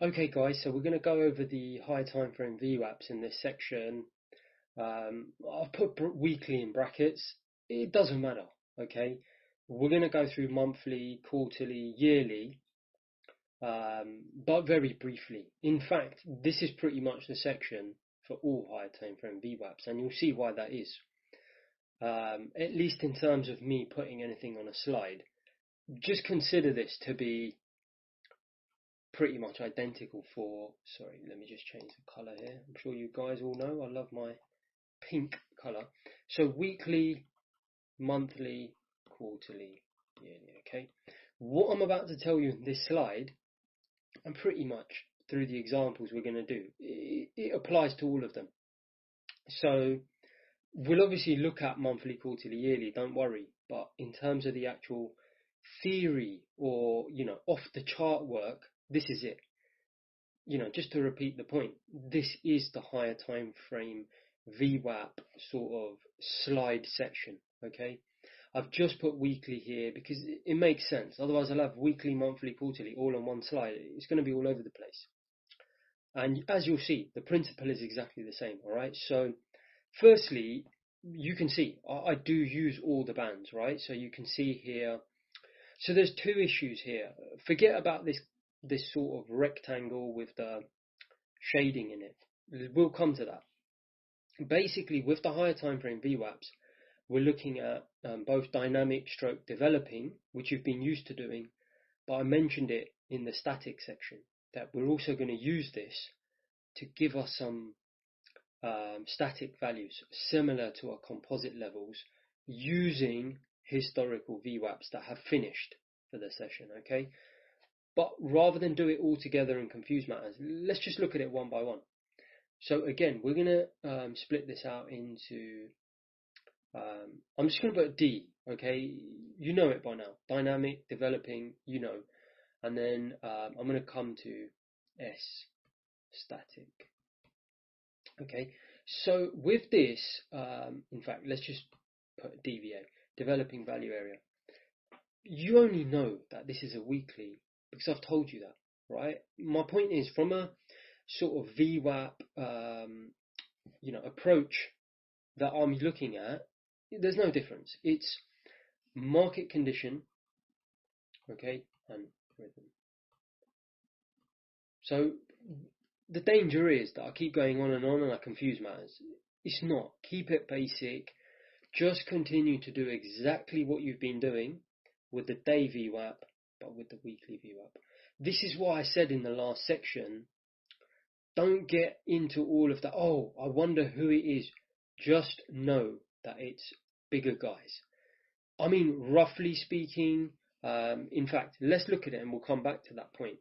Okay guys, so we're going to go over the high time frame VWAPs in this section. I've put weekly in brackets. It doesn't matter, okay? We're going to go through monthly, quarterly, yearly, but very briefly. In fact, this is pretty much the section for all high time frame VWAPs, and you'll see why that is. At least in terms of me putting anything on a slide. Just consider this to be pretty much identical for, sorry, let me just change the color here. I'm sure you guys all know I love my pink color. So weekly, monthly, quarterly, yearly, okay? What I'm about to tell you in this slide, and pretty much through the examples we're going to do, it applies to all of them. So we'll obviously look at monthly, quarterly, yearly, don't worry, but in terms of the actual theory or, off the chart work, this is it. Just to repeat the point, this is the higher time frame VWAP sort of slide section, okay? I've just put weekly here because it makes sense. Otherwise, I'll have weekly, monthly, quarterly all on one slide. It's going to be all over the place. And as you'll see, the principle is exactly the same, all right? So firstly, you can see I do use all the bands, right? So you can see here. So there's two issues here. Forget about this sort of rectangle with the shading in it. We'll come to that. Basically, with the higher time frame VWAPs, we're looking at both dynamic stroke developing, which you've been used to doing, but I mentioned it in the static section, that we're also going to use this to give us some static values similar to our composite levels using historical VWAPs that have finished for the session, okay? But rather than do it all together and confuse matters, let's just look at it one by one. So again, we're going to split this out into, I'm just going to put D, okay? You know it by now. Dynamic, developing, and then I'm going to come to S, static. Okay, so with this, in fact, let's just put DVA, developing value area. You only know that this is a weekly because I've told you that, right? My point is, from a sort of VWAP, approach that I'm looking at, there's no difference. It's market condition, okay, and rhythm. So the danger is that I keep going on and I confuse matters. It's not. Keep it basic. Just continue to do exactly what you've been doing with the day VWAP, but with the weekly VWAP. This is why I said in the last section, don't get into all of that, oh, I wonder who it is. Just know that it's bigger guys. I mean, roughly speaking, in fact, let's look at it and we'll come back to that point.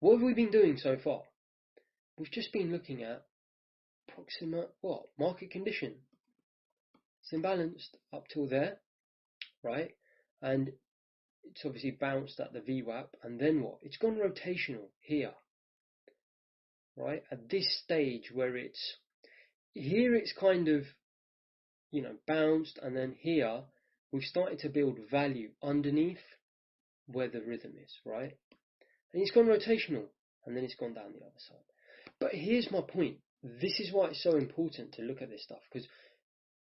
What have we been doing so far? We've just been looking at approximate, market condition. It's imbalanced up till there, right? And it's obviously bounced at the VWAP, and then what? It's gone rotational here, right? At this stage where it's kind of, bounced, and then here we've started to build value underneath where the rhythm is, right? And it's gone rotational, and then it's gone down the other side. But here's my point. This is why it's so important to look at this stuff, because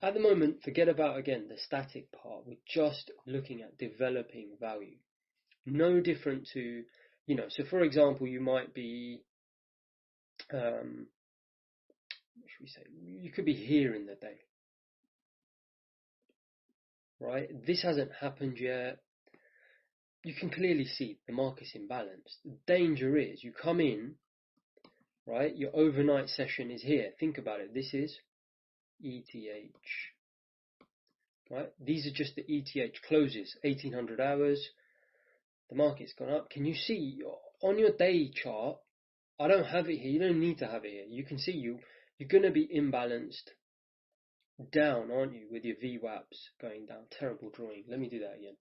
at the moment, forget about, again, the static part. We're just looking at developing value. No different to, so for example, you might be, what should we say? You could be here in the day, right? This hasn't happened yet. You can clearly see the market's imbalanced. The danger is you come in, right? Your overnight session is here. Think about it. This is ETH, right? These are just the ETH closes, 1800 hours. The market's gone up. Can you see on your day chart? I don't have it here. You don't need to have it here. You can see you're going to be imbalanced down, aren't you, with your VWAPs going down. Terrible drawing. Let me do that again.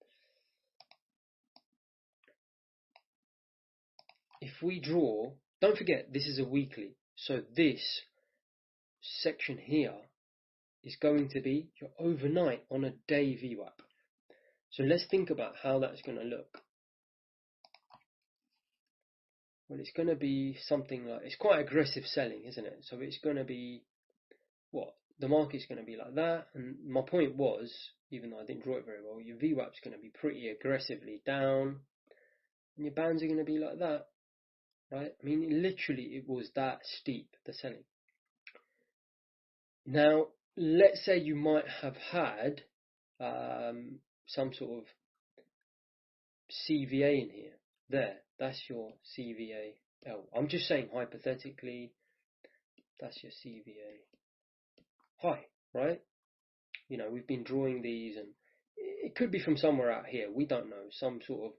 If we draw, don't forget this is a weekly. So this section here is going to be your overnight on a day VWAP. So let's think about how that's going to look. Well, it's going to be something like, it's quite aggressive selling, isn't it? So it's going to be, what? The market's going to be like that. And my point was, even though I didn't draw it very well, your VWAP's going to be pretty aggressively down, and your bands are going to be like that, right? I mean, literally, it was that steep, the selling. Now, let's say you might have had some sort of CVA in here. There, that's your CVA L. I'm just saying hypothetically, that's your CVA high, right? You know, we've been drawing these, and it could be from somewhere out here. We don't know. Some sort of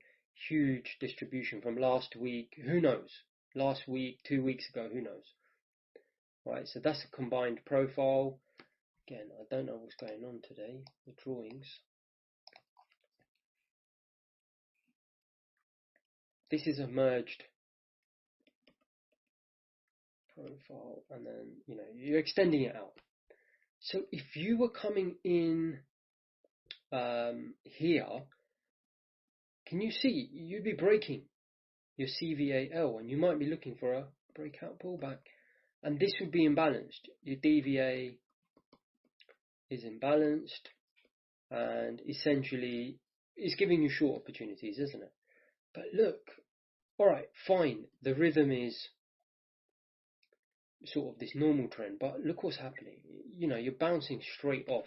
huge distribution from last week. Who knows? Last week, 2 weeks ago, who knows? Right, so that's a combined profile. Again, I don't know what's going on today, the drawings. This is a merged profile, and then, you know, you're extending it out. So if you were coming in here, can you see you'd be breaking your CVAL, and you might be looking for a breakout pullback, and this would be imbalanced. Your DVA is imbalanced, and essentially it's giving you short opportunities, isn't it? But look, all right, fine, the rhythm is sort of this normal trend, but look what's happening. You know, you're bouncing straight off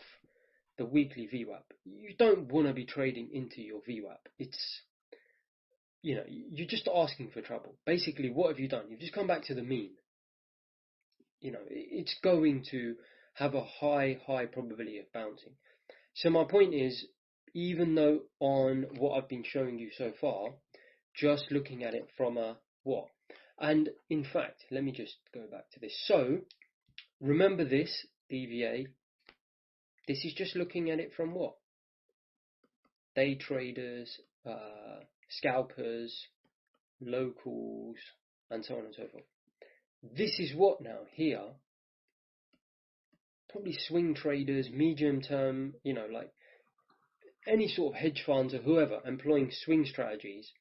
the weekly VWAP. You don't want to be trading into your VWAP. It's, you know, you're just asking for trouble. Basically, what have you done? You've just come back to the mean. You know, it's going to have a high probability of bouncing. So my point is, even though on what I've been showing you so far, just looking at it from a what? And in fact, let me just go back to this. So remember this, DVA, this is just looking at it from what? Day traders, scalpers, locals, and so on and so forth. This is what now here? Probably swing traders, medium term, you know, like any sort of hedge funds or whoever employing swing strategies.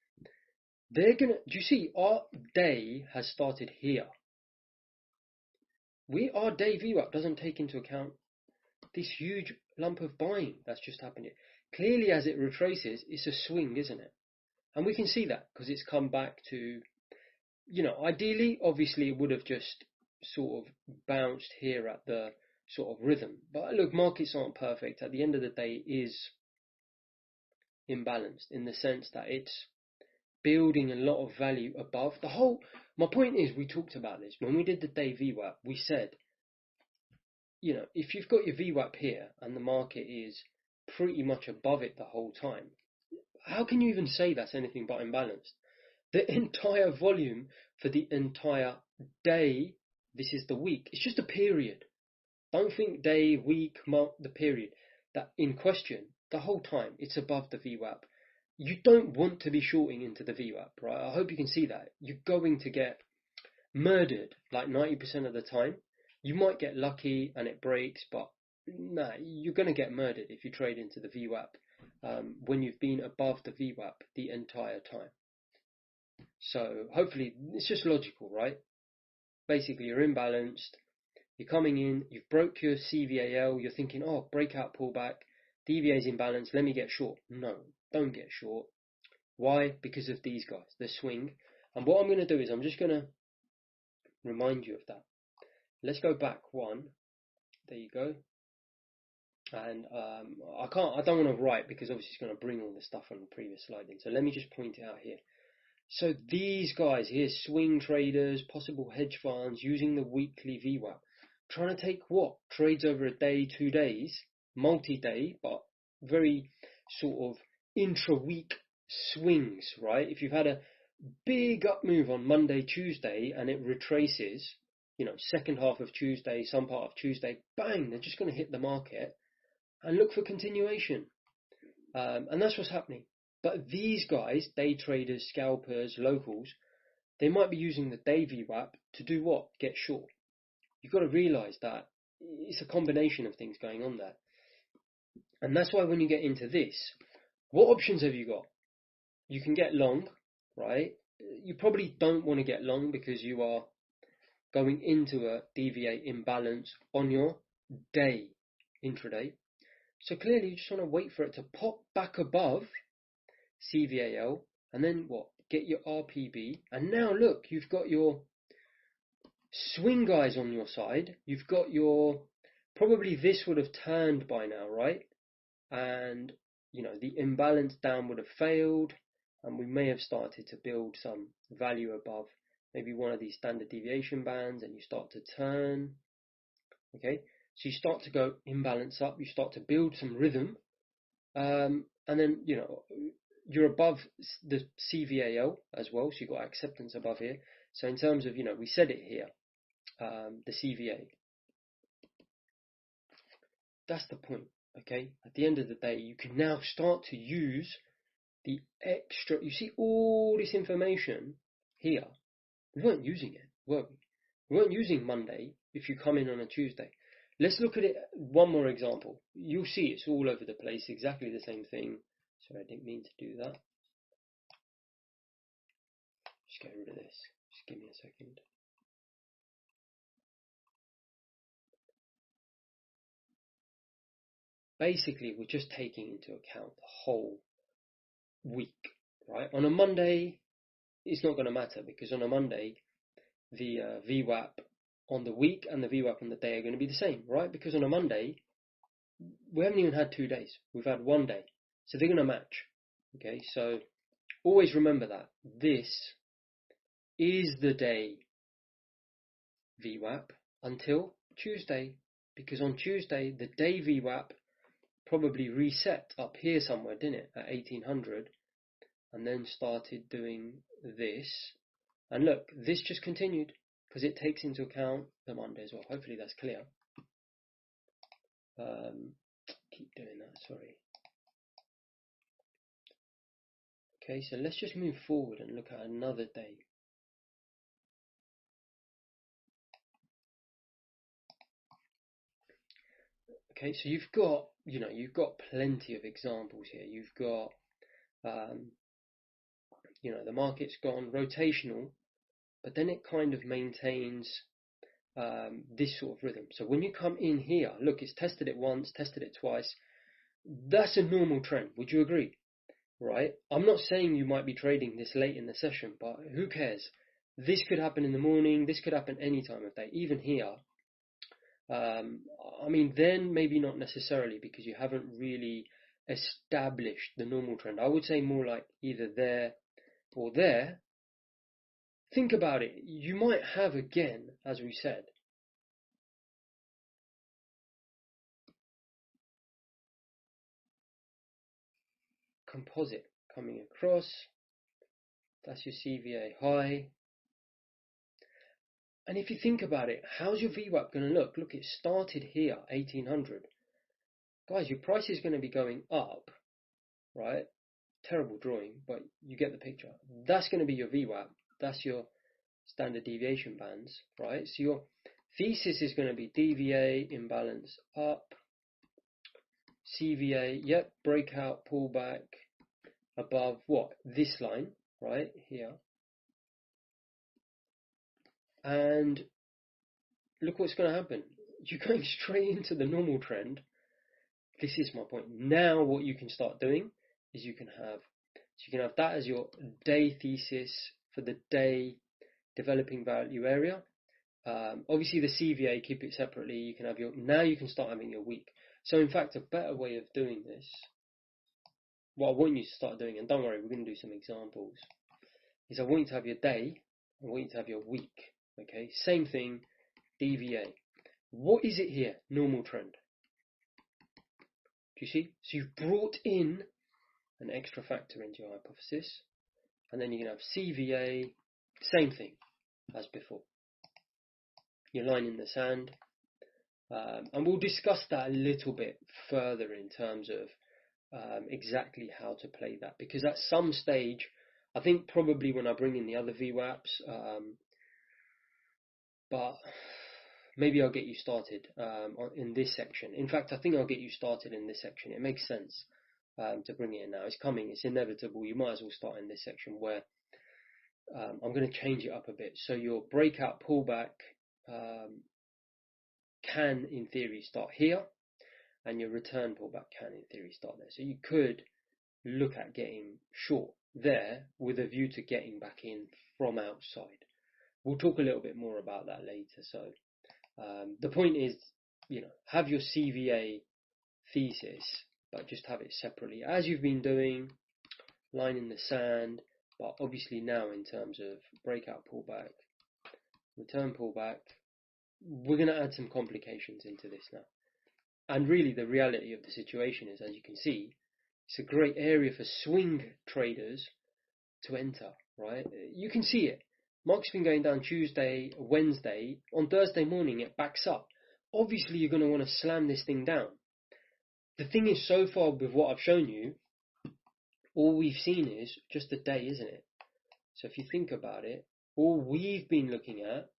They're gonna, do you see, our day has started here. Our day VWAP doesn't take into account this huge lump of buying that's just happened here. Clearly, as it retraces, it's a swing, isn't it? And we can see that because it's come back to, you know, ideally, obviously, it would have just sort of bounced here at the sort of rhythm. But look, markets aren't perfect. At the end of the day, it is imbalanced in the sense that it's building a lot of value above the whole. My point is, we talked about this when we did the day VWAP. We said, you know, if you've got your VWAP here and the market is pretty much above it the whole time, how can you even say that's anything but imbalanced? The entire volume for the entire day, this is the week, it's just a period. Don't think day, week, month, the period. That in question, the whole time, it's above the VWAP. You don't want to be shorting into the VWAP, right? I hope you can see that. You're going to get murdered like 90% of the time. You might get lucky and it breaks, but nah, you're going to get murdered if you trade into the VWAP when you've been above the VWAP the entire time. So hopefully it's just logical, right? Basically, you're imbalanced. You're coming in, you've broke your CVAL, you're thinking, oh, breakout pullback, DVA is imbalanced, let me get short. No, don't get short. Why? Because of these guys, the swing. And what I'm going to do is I'm just going to remind you of that. Let's go back one. There you go. And I don't want to write because obviously it's going to bring all the stuff from the previous slide in. So let me just point it out here. So these guys here, swing traders, possible hedge funds, using the weekly VWAP, trying to take what? Trades over a day, 2 days, multi-day, but very sort of intra-week swings, right? If you've had a big up move on Monday, Tuesday, and it retraces, you know, second half of Tuesday, some part of Tuesday, bang, they're just going to hit the market and look for continuation. And that's what's happening. But these guys, day traders, scalpers, locals, they might be using the day VWAP to do what? Get short. You've got to realize that it's a combination of things going on there. And that's why when you get into this, what options have you got? You can get long, right? you probably don't want to get long because you are going into a DVA imbalance on your day intraday. So clearly you just want to wait for it to pop back above CVAL and then what? Get your RPB. And now look, you've got your swing guys on your side. You've got your, probably this would have turned by now, right? And the imbalance down would have failed, and we may have started to build some value above maybe one of these standard deviation bands, and you start to turn. Okay, so you start to go imbalance up, you start to build some rhythm, and then you're above the CVAL as well, so you've got acceptance above here. So in terms of, we said it here, the CVA, that's the point. Okay, at the end of the day, you can now start to use the extra. You see all this information here. We weren't using it, were we? We weren't using Monday if you come in on a Tuesday. Let's look at it. One more example. You'll see it's all over the place, exactly the same thing. Sorry, I didn't mean to do that. Just get rid of this. Just give me a second. Basically, we're just taking into account the whole week, right? On a Monday, it's not going to matter because on a Monday, the VWAP on the week and the VWAP on the day are going to be the same, right? Because on a Monday, we haven't even had 2 days. We've had 1 day. So they're going to match. Okay, so always remember that. This is the day VWAP until Tuesday. Because on Tuesday, the day VWAP probably reset up here somewhere, didn't it? At 1800. And then started doing this. And look, this just continued because it takes into account the Monday as well. Hopefully that's clear. Keep doing that, sorry. Okay, so let's just move forward and look at another day. Okay, so you've got plenty of examples here. You've got, the market's gone rotational, but then it kind of maintains this sort of rhythm. So when you come in here, look, it's tested it once, tested it twice. That's a normal trend. Would you agree? Right? I'm not saying you might be trading this late in the session, but who cares? This could happen in the morning. This could happen any time of day. Even here. I mean, then maybe not necessarily because you haven't really established the normal trend. I would say more like either there or there. Think about it. You might have again, as we said, composite coming across. That's your CVA high. And if you think about it, how's your VWAP going to look? Look, it started here, 1800. Guys, your price is going to be going up, right? Terrible drawing, but you get the picture. That's going to be your VWAP. That's your standard deviation bands, right? So your thesis is going to be DVA, imbalance up, CVA, yep, breakout, pullback above what? This line, right here. And look what's going to happen. You're going straight into the normal trend. This is my point. Now what you can start doing is you can have that as your day thesis for the day developing value area. Obviously the CVA, keep it separately. You can have now you can start having your week. So in fact, a better way of doing this, what I want you to start doing, and don't worry, we're going to do some examples, is I want you to have your day, I want you to have your week. Okay, same thing, DVA. What is it here? Normal trend. Do you see? So you've brought in an extra factor into your hypothesis, and then you can have CVA, same thing as before. Your line in the sand, and we'll discuss that a little bit further in terms of exactly how to play that, because at some stage, I think probably when I bring in the other VWAPs, but maybe I'll get you started in this section. In fact, I think I'll get you started in this section. It makes sense to bring it in now. It's coming. It's inevitable. You might as well start in this section where I'm going to change it up a bit. So your breakout pullback can, in theory, start here, and your return pullback can, in theory, start there. So you could look at getting short there with a view to getting back in from outside. We'll talk a little bit more about that later. So the point is, have your CVA thesis, but just have it separately, as you've been doing, line in the sand. But obviously now, in terms of breakout pullback, return pullback, we're going to add some complications into this now. And really the reality of the situation is, as you can see, it's a great area for swing traders to enter, right? You can see it. Market's been going down Tuesday, Wednesday. On Thursday morning, it backs up. Obviously, you're going to want to slam this thing down. The thing is, so far with what I've shown you, all we've seen is just a day, isn't it? So if you think about it, all we've been looking at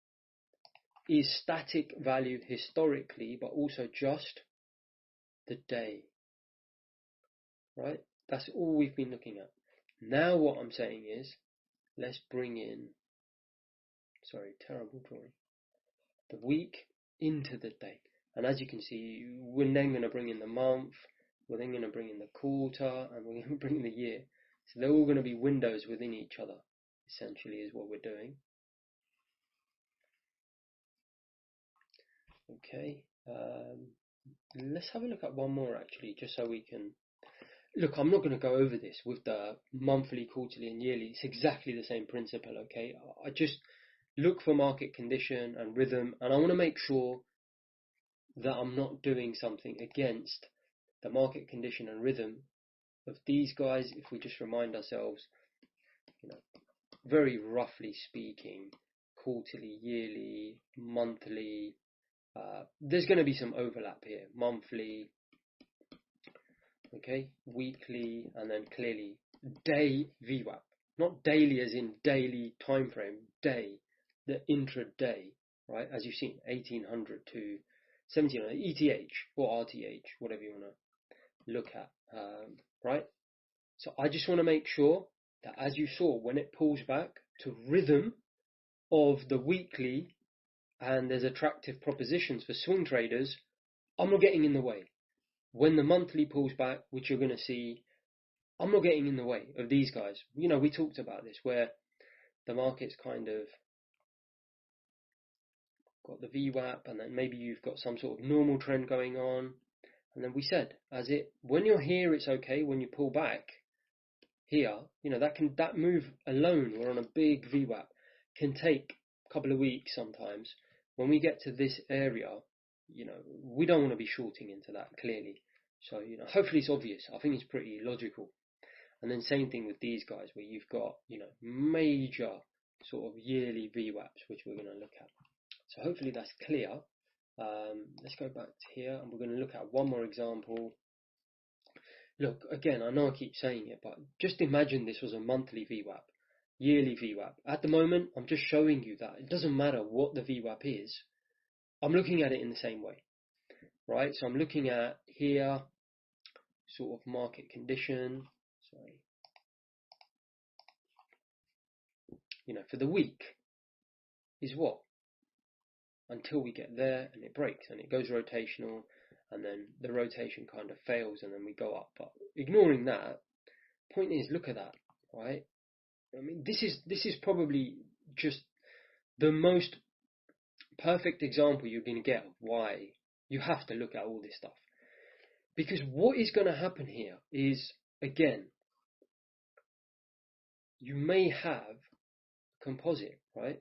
is static value historically, but also just the day, right? That's all we've been looking at. Now what I'm saying is, let's bring in, sorry, terrible drawing, the week into the day. And as you can see, we're then going to bring in the month, we're then going to bring in the quarter, and we're going to bring in the year. So they're all going to be windows within each other, essentially, is what we're doing. Okay, let's have a look at one more actually, just so we can look. I'm not going to go over this with the monthly, quarterly and yearly. It's exactly the same principle. Okay, I just look for market condition and rhythm, and I want to make sure that I'm not doing something against the market condition and rhythm of these guys. If we just remind ourselves, very roughly speaking, quarterly, yearly, monthly, there's going to be some overlap here. Monthly, okay, weekly, and then clearly day VWAP. Not daily as in daily time frame, day, the intraday, right? As you've seen, 1800 to 1700, ETH or RTH, whatever you want to look at, right? So I just want to make sure that, as you saw, when it pulls back to rhythm of the weekly, and there's attractive propositions for swing traders, I'm not getting in the way. When the monthly pulls back, which you're going to see, I'm not getting in the way of these guys. We talked about this, where the market's kind of got the VWAP, and then maybe you've got some sort of normal trend going on. And then we said, when you're here, it's okay. When you pull back here, that move alone, we're on a big VWAP, can take a couple of weeks sometimes. When we get to this area, we don't want to be shorting into that, clearly. So, hopefully it's obvious. I think it's pretty logical. And then same thing with these guys, where you've got, major sort of yearly VWAPs, which we're going to look at. So hopefully that's clear. Let's go back to here, and we're going to look at one more example. Look, again, I know I keep saying it, but just imagine this was a monthly VWAP, yearly VWAP. At the moment, I'm just showing you that it doesn't matter what the VWAP is. I'm looking at it in the same way, right? So I'm looking at here, sort of market condition, for the week is what? Until we get there and it breaks and it goes rotational, and then the rotation kind of fails and then we go up. But ignoring that, point is, look at that, right? I mean, this is probably just the most perfect example you're going to get of why you have to look at all this stuff. Because what is going to happen here is, again, you may have composite, right,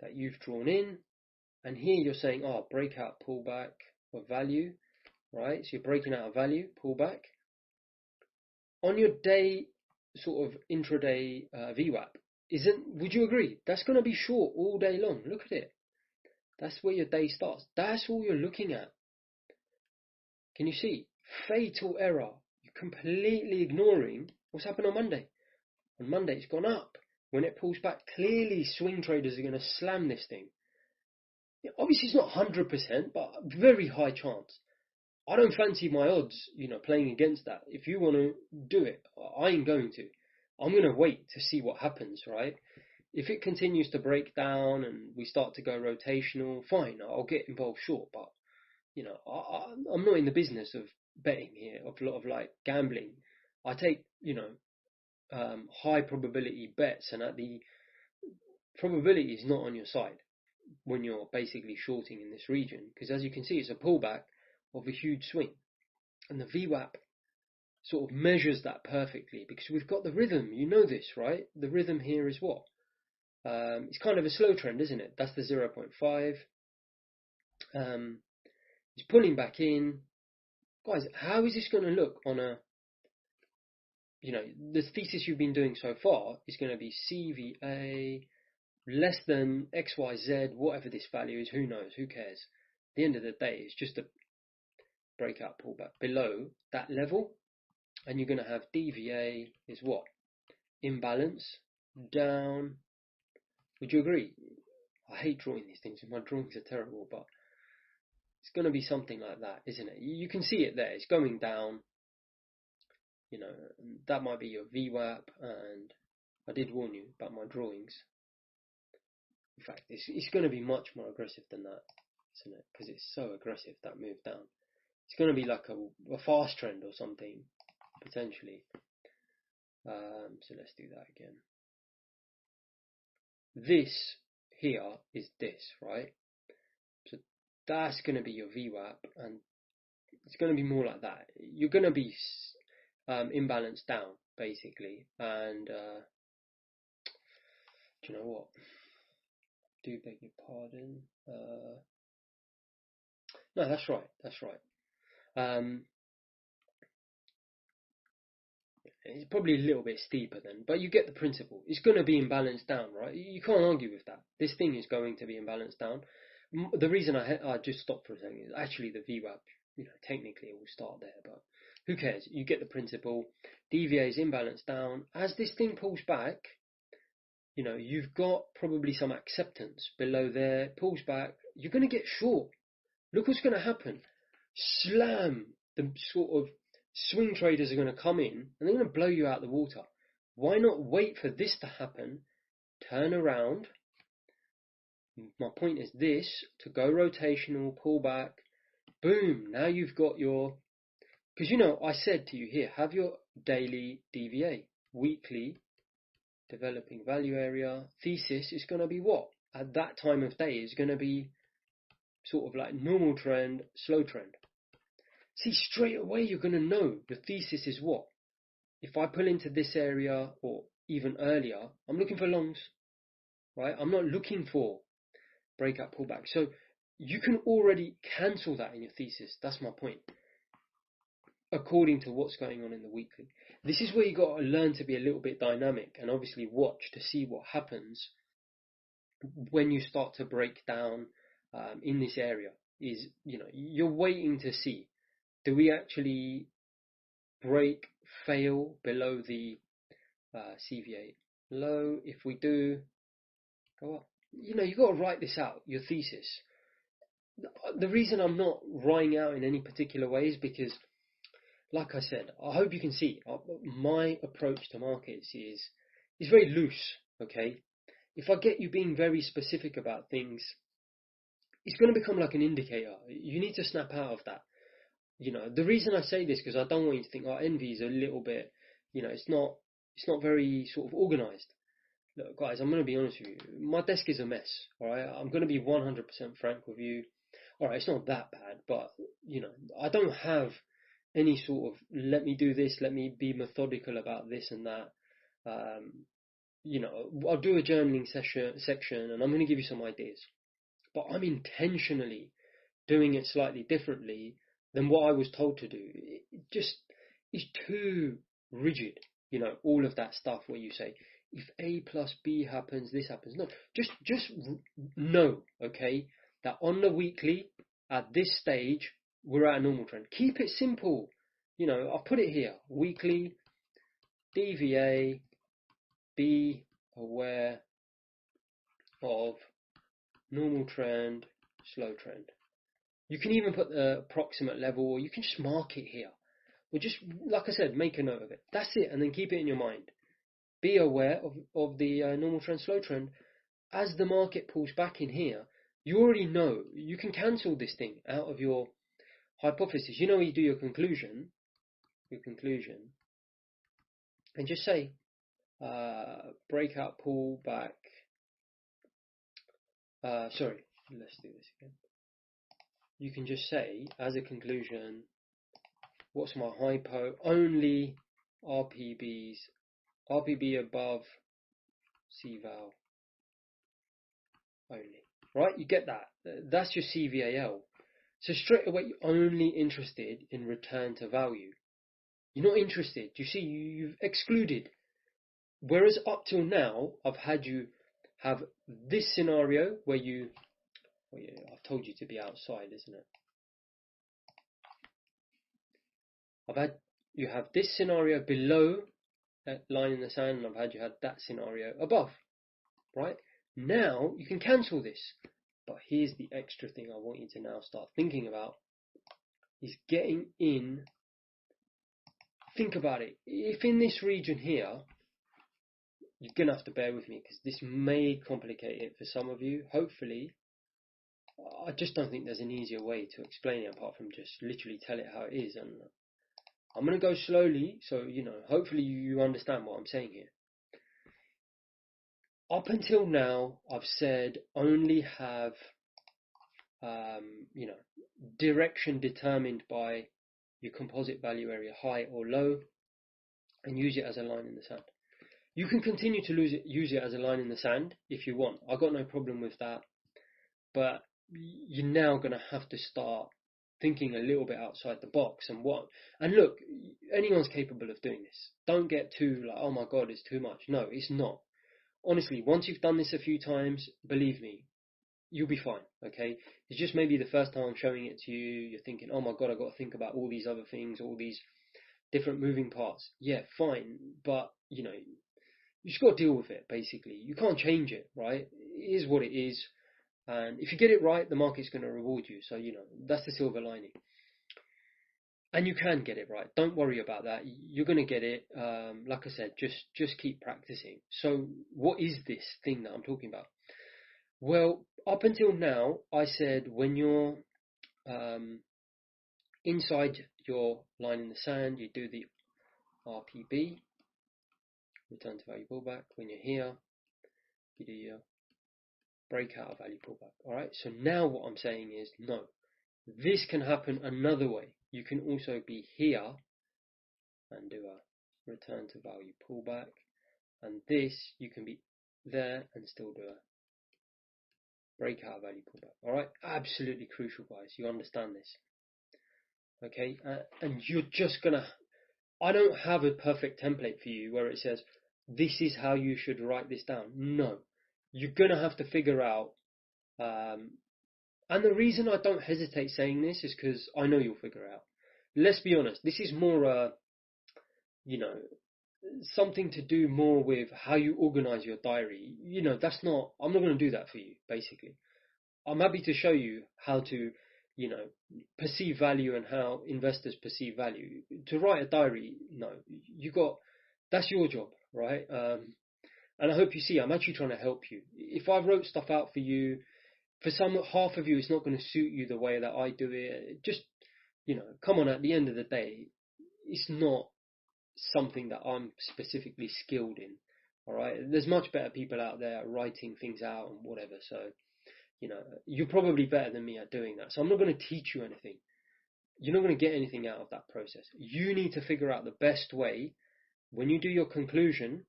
that you've drawn in, and here you're saying, breakout, pullback of value, right? So you're breaking out a value, pullback. On your day, sort of intraday VWAP, would you agree? That's going to be short all day long. Look at it. That's where your day starts. That's all you're looking at. Can you see? Fatal error. You're completely ignoring what's happened on Monday. On Monday, it's gone up. When it pulls back, clearly swing traders are going to slam this thing. Obviously, it's not 100%, but very high chance. I don't fancy my odds, playing against that. If you want to do it, I ain't going to. I'm going to wait to see what happens, right? If it continues to break down and we start to go rotational, fine, I'll get involved short. But I'm not in the business of betting here, of a lot of like gambling. I take high probability bets, and at the probability is not on your side when you're basically shorting in this region, because as you can see, it's a pullback of a huge swing, and the VWAP sort of measures that perfectly because we've got the rhythm. You know this, right? The rhythm here is what? It's kind of a slow trend, isn't it? That's the 0.5. It's pulling back in. Guys, how is this going to look on a, the thesis you've been doing so far is going to be CVA less than XYZ, whatever this value is, who knows, who cares? At the end of the day, it's just a breakout pullback below that level, and you're going to have DVA is what? Imbalance, down. Would you agree? I hate drawing these things, my drawings are terrible, but it's going to be something like that, isn't it? You can see it there, it's going down, that might be your VWAP, and I did warn you about my drawings. In fact, it's going to be much more aggressive than that, isn't it? Because it's so aggressive, that move down. It's going to be like a fast trend or something, potentially. So let's do that again. This here is this, right? So that's going to be your VWAP, and it's going to be more like that. You're going to be imbalanced down, basically, and do you know what? Do beg your pardon. No, that's right. It's probably a little bit steeper then, but you get the principle. It's going to be imbalanced down, right? You can't argue with that. This thing is going to be imbalanced down. The reason I just stopped for a second is actually the VWAP, technically it will start there, but who cares? You get the principle. DVA is imbalanced down. As this thing pulls back, you've got probably some acceptance below there, pulls back, you're going to get short. Look what's going to happen. Slam! The sort of swing traders are going to come in and they're going to blow you out the water. Why not wait for this to happen, turn around? My point is this, to go rotational, pull back, boom, now you've got your, because I said to you here, have your daily DVA, weekly developing value area, thesis is going to be what? At that time of day is going to be sort of like normal trend, slow trend. See, straight away you're going to know the thesis is what? If I pull into this area or even earlier, I'm looking for longs, right? I'm not looking for breakout pullback. So you can already cancel that in your thesis. That's my point. According to what's going on in the weekly. This is where you got to learn to be a little bit dynamic and obviously watch to see what happens when you start to break down in this area. Is, you're waiting to see, do we actually break, fail below the CVA low? If we do, go up. You got to write this out, your thesis. The reason I'm not writing out in any particular way is because, like I said, I hope you can see my approach to markets is very loose. Okay, if I get you being very specific about things, it's going to become like an indicator. You need to snap out of that. The reason I say this, because I don't want you to think, envy is a little bit, it's not very sort of organized. Look, guys, I'm going to be honest with you. My desk is a mess, all right? I'm going to be 100% frank with you. All right, it's not that bad, but, I don't have any sort of, let me do this, let me be methodical about this and that. I'll do a journaling section and I'm going to give you some ideas. But I'm intentionally doing it slightly differently than what I was told to do. It just is too rigid, all of that stuff where you say, if A plus B happens, this happens. No, just know, okay, that on the weekly, at this stage, we're at a normal trend. Keep it simple. I'll put it here. Weekly, DVA, be aware of normal trend, slow trend. You can even put the approximate level, or you can just mark it here. Or just, like I said, make a note of it. That's it, and then keep it in your mind. be aware of the normal trend, slow trend. As the market pulls back in here, you already know you can cancel this thing out of your hypothesis. You know, you do your conclusion, and just say breakout pullback. Sorry, let's do this again. You can just say as a conclusion, what's my hypo? Only RPB above CVAL only. Right? You get that? That's your CVAL. So straight away, you're only interested in return to value. You're not interested. You see, you've excluded. Whereas up till now, I've had you have this scenario where you, well, yeah, I've told you to be outside, isn't it? I've had you have this scenario below that line in the sand, and I've had you had that scenario above, right? Now you can cancel this. But here's the extra thing I want you to now start thinking about is getting in. Think about it. If in this region here, you're going to have to bear with me because this may complicate it for some of you. Hopefully, I just don't think there's an easier way to explain it apart from just literally tell it how it is. And I'm going to go slowly, so, you know, hopefully you understand what I'm saying here. Up until now, I've said only have, you know, direction determined by your composite value area, high or low, and use it as a line in the sand. You can continue to use it as a line in the sand if you want. I've got no problem with that. But you're now going to have to start thinking a little bit outside the box. And look, anyone's capable of doing this. Don't get too like, oh my God, it's too much. No, it's not. Honestly, once you've done this a few times, believe me, you'll be fine, okay? It's just maybe the first time I'm showing it to you, you're thinking, oh my God, I've got to think about all these other things, all these different moving parts. Yeah, fine. But, you know, you just got to deal with it, basically. You can't change it, right? It is what it is. And if you get it right, the market's going to reward you. So, you know, that's the silver lining. And you can get it right. Don't worry about that. You're going to get it. Like I said, just keep practicing. So what is this thing that I'm talking about? Well, up until now, I said when you're inside your line in the sand, you do the RPB, return to value pullback. When you're here, you do your breakout value pullback. All right. So now what I'm saying is no. This can happen another way. You can also be here and do a return to value pullback, and this you can be there and still do a breakout value pullback. All right, absolutely crucial, guys. You understand this, okay? And you're just gonna. I don't have a perfect template for you where it says this is how you should write this down. No, you're gonna have to figure out. And the reason I don't hesitate saying this is because I know you'll figure it out. Let's be honest, this is more, you know, something to do more with how you organize your diary. You know, I'm not going to do that for you, basically. I'm happy to show you how to, you know, perceive value and how investors perceive value. To write a diary, no, that's your job, right? And I hope you see, I'm actually trying to help you. If I wrote stuff out for you, for half of you, it's not going to suit you the way that I do it. Just, you know, come on, at the end of the day, it's not something that I'm specifically skilled in. All right, there's much better people out there writing things out and whatever. So, you know, you're probably better than me at doing that. So I'm not going to teach you anything. You're not going to get anything out of that process. You need to figure out the best way when you do your conclusion.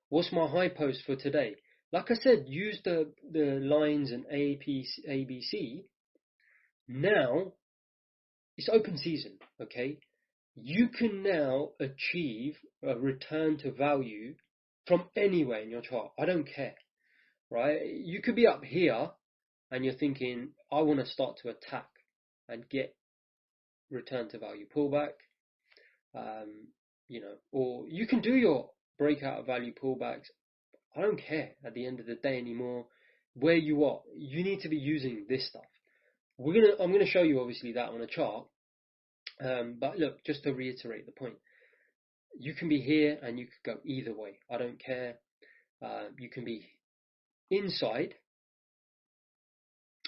What's my high post for today? Like I said, use the lines and ABC. Now, it's open season, okay? You can now achieve a return to value from anywhere in your chart. I don't care, right? You could be up here and you're thinking, I want to start to attack and get return to value pullback, you know, or you can do your breakout of value pullbacks. I don't care at the end of the day anymore where you are. You need to be using this stuff. I'm gonna show you obviously that on a chart. But look, just to reiterate the point, You can be here and you could go either way. I don't care. You can be inside,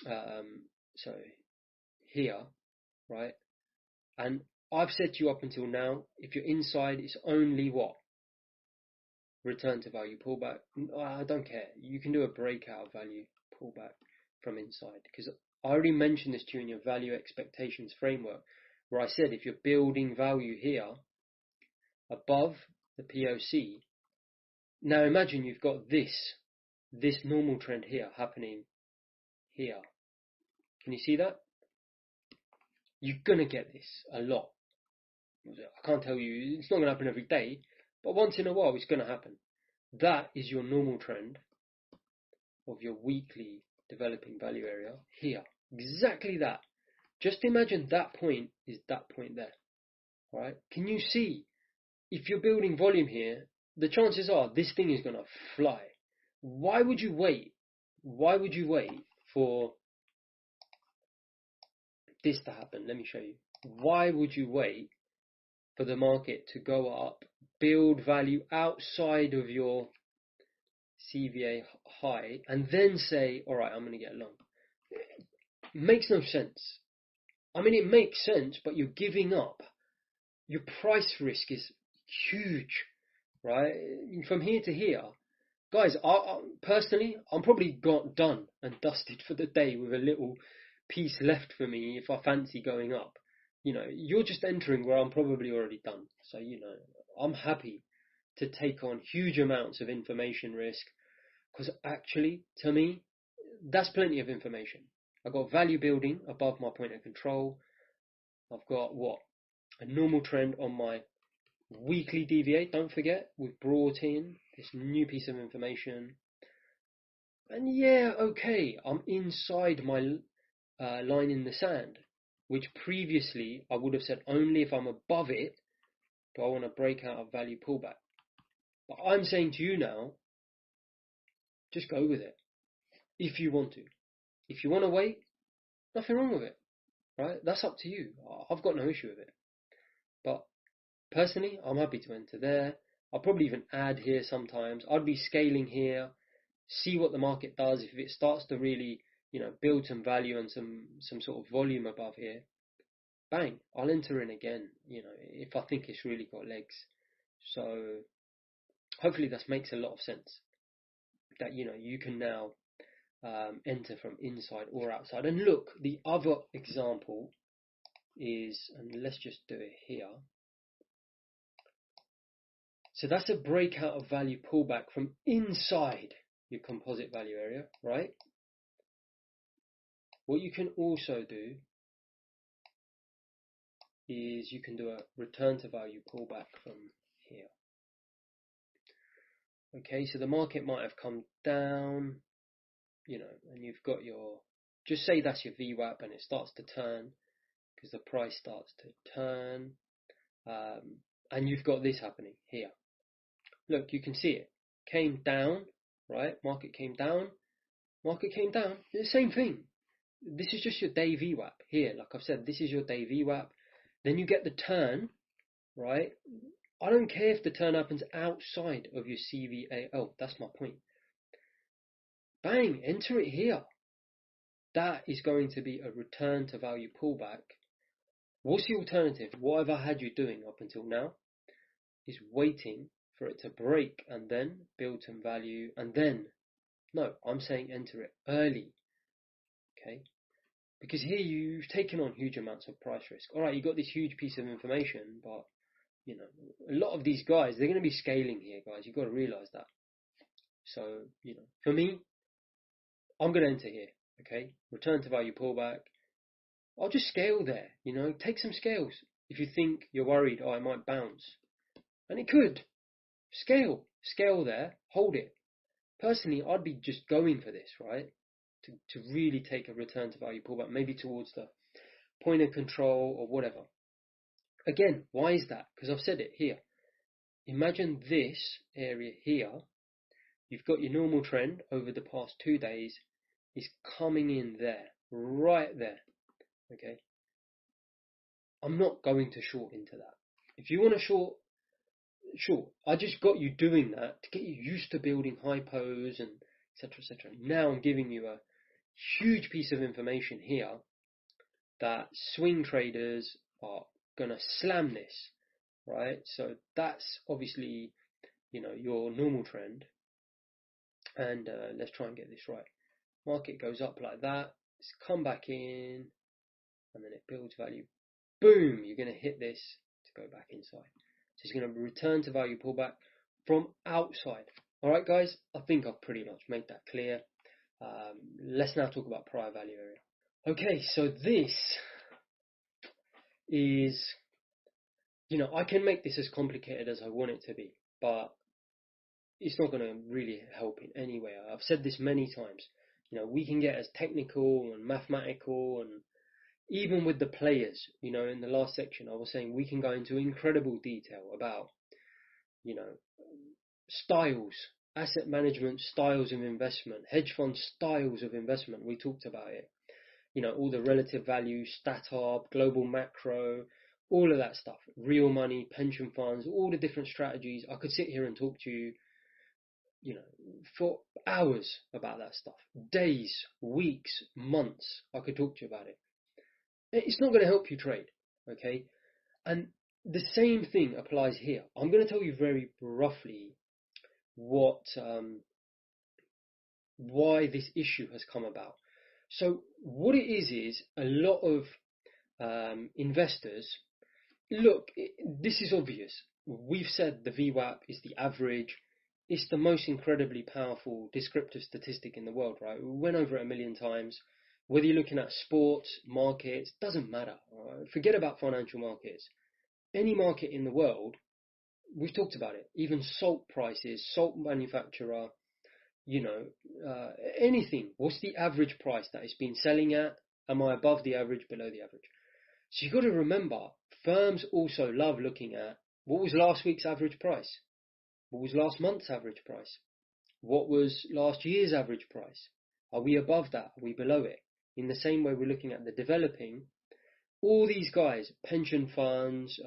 so here, right? And I've set you up until now, if you're inside, it's only what? Return to value pullback. I don't care. You can do a breakout value pullback from inside, because I already mentioned this to you in your value expectations framework, where I said if you're building value here above the POC, now imagine you've got this normal trend here happening here. Can you see that? You're going to get this a lot. I can't tell you, it's not going to happen every day, but once in a while it's going to happen. That is your normal trend of your weekly developing value area here. Exactly that. Just imagine that point is that point there. Right? Can you see? If you're building volume here, the chances are this thing is going to fly. Why would you wait? Why would you wait for this to happen? Let me show you. Why would you wait for the market to go up, build value outside of your CVA high, and then say, all right, I'm going to get long? It makes no sense. I mean, it makes sense, but you're giving up. Your price risk is huge, right? From here to here, guys, personally, I'm probably got done and dusted for the day with a little piece left for me if I fancy going up. You're just entering where I'm probably already done. So, I'm happy to take on huge amounts of information risk, because actually, to me, that's plenty of information. I've got value building above my point of control. I've got a normal trend on my weekly deviate. Don't forget, we've brought in this new piece of information. And yeah, okay, I'm inside my line in the sand, which previously I would have said only if I'm above it do I want to break out a value pullback. But I'm saying to you now, just go with it if you want to. If you want to wait, nothing wrong with it, right? That's up to you. I've got no issue with it. But personally, I'm happy to enter there. I'll probably even add here sometimes. I'd be scaling here, see what the market does. If it starts to really, build some value and some sort of volume above here, bang, I'll enter in again, if I think it's really got legs. So hopefully that makes a lot of sense, that, you can now enter from inside or outside. And look, the other example is, and let's just do it here. So that's a breakout of value pullback from inside your composite value area, right? What you can also do is you can do a return to value pullback from here. Okay, so the market might have come down, and you've got just say that's your VWAP and it starts to turn, because the price starts to turn, and you've got this happening here. Look, you can see it came down, right? Market came down, it's the same thing. This is just your day VWAP here. Like I've said, this is your day VWAP. Then you get the turn, right? I don't care if the turn happens outside of your CVA. Oh, that's my point. Bang, enter it here. That is going to be a return to value pullback. What's the alternative? What have I had you doing up until now? Is waiting for it to break and then build some value, and then, no, I'm saying enter it early. Okay? Because here you've taken on huge amounts of price risk. All right, you got this huge piece of information, but a lot of these guys, they're going to be scaling here, guys. You've got to realize that. So, for me, I'm going to enter here. Okay, return to value pullback. I'll just scale there. Take some scales. If you think you're worried, oh, it might bounce, and it could. Scale there, hold it. Personally, I'd be just going for this, right? To really take a return to value pullback, maybe towards the point of control or whatever. Again, why is that? Because I've said it here. Imagine this area here. You've got your normal trend over the past 2 days is coming in there, right there. Okay. I'm not going to short into that. If you want to short sure, I just got you doing that to get you used to building hypos and etc. etc. Now I'm giving you a huge piece of information here that swing traders are gonna slam this, right? So that's obviously, your normal trend. And let's try and get this right. Market goes up like that. It's come back in, and then it builds value. Boom! You're going to hit this to go back inside. So it's going to return to value pullback from outside. All right, guys. I think I've pretty much made that clear. Let's now talk about prior value area. Okay, so this is, I can make this as complicated as I want it to be, but it's not going to really help in any way. I've said this many times. We can get as technical and mathematical, and even with the players, in the last section, I was saying we can go into incredible detail about, styles, asset management styles of investment, hedge fund styles of investment. We talked about it. All the relative value, stat arb, global macro, all of that stuff, real money, pension funds, all the different strategies. I could sit here and talk to you, for hours about that stuff. Days, weeks, months, I could talk to you about it. It's not going to help you trade, okay? And the same thing applies here. I'm going to tell you very roughly why this issue has come about. So what it is a lot of investors, look, this is obvious. We've said the VWAP is the average. It's the most incredibly powerful descriptive statistic in the world, right? We went over it a million times. Whether you're looking at sports, markets, doesn't matter. Right? Forget about financial markets. Any market in the world, we've talked about it. Even salt prices, salt manufacturer, anything. What's the average price that it's been selling at? Am I above the average, below the average? So you've got to remember, firms also love looking at what was last week's average price? What was last month's average price? What was last year's average price? Are we above that? Are we below it? In the same way we're looking at the developing, all these guys, pension funds,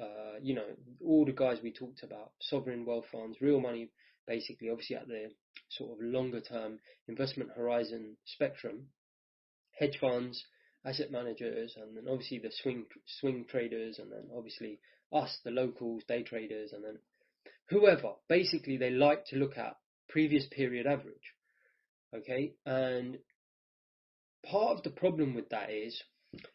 all the guys we talked about, sovereign wealth funds, real money, basically, obviously at the sort of longer term investment horizon spectrum, hedge funds, asset managers, and then obviously the swing traders, and then obviously us, the locals, day traders, and then whoever. Basically, they like to look at previous period average, okay? And part of the problem with that is,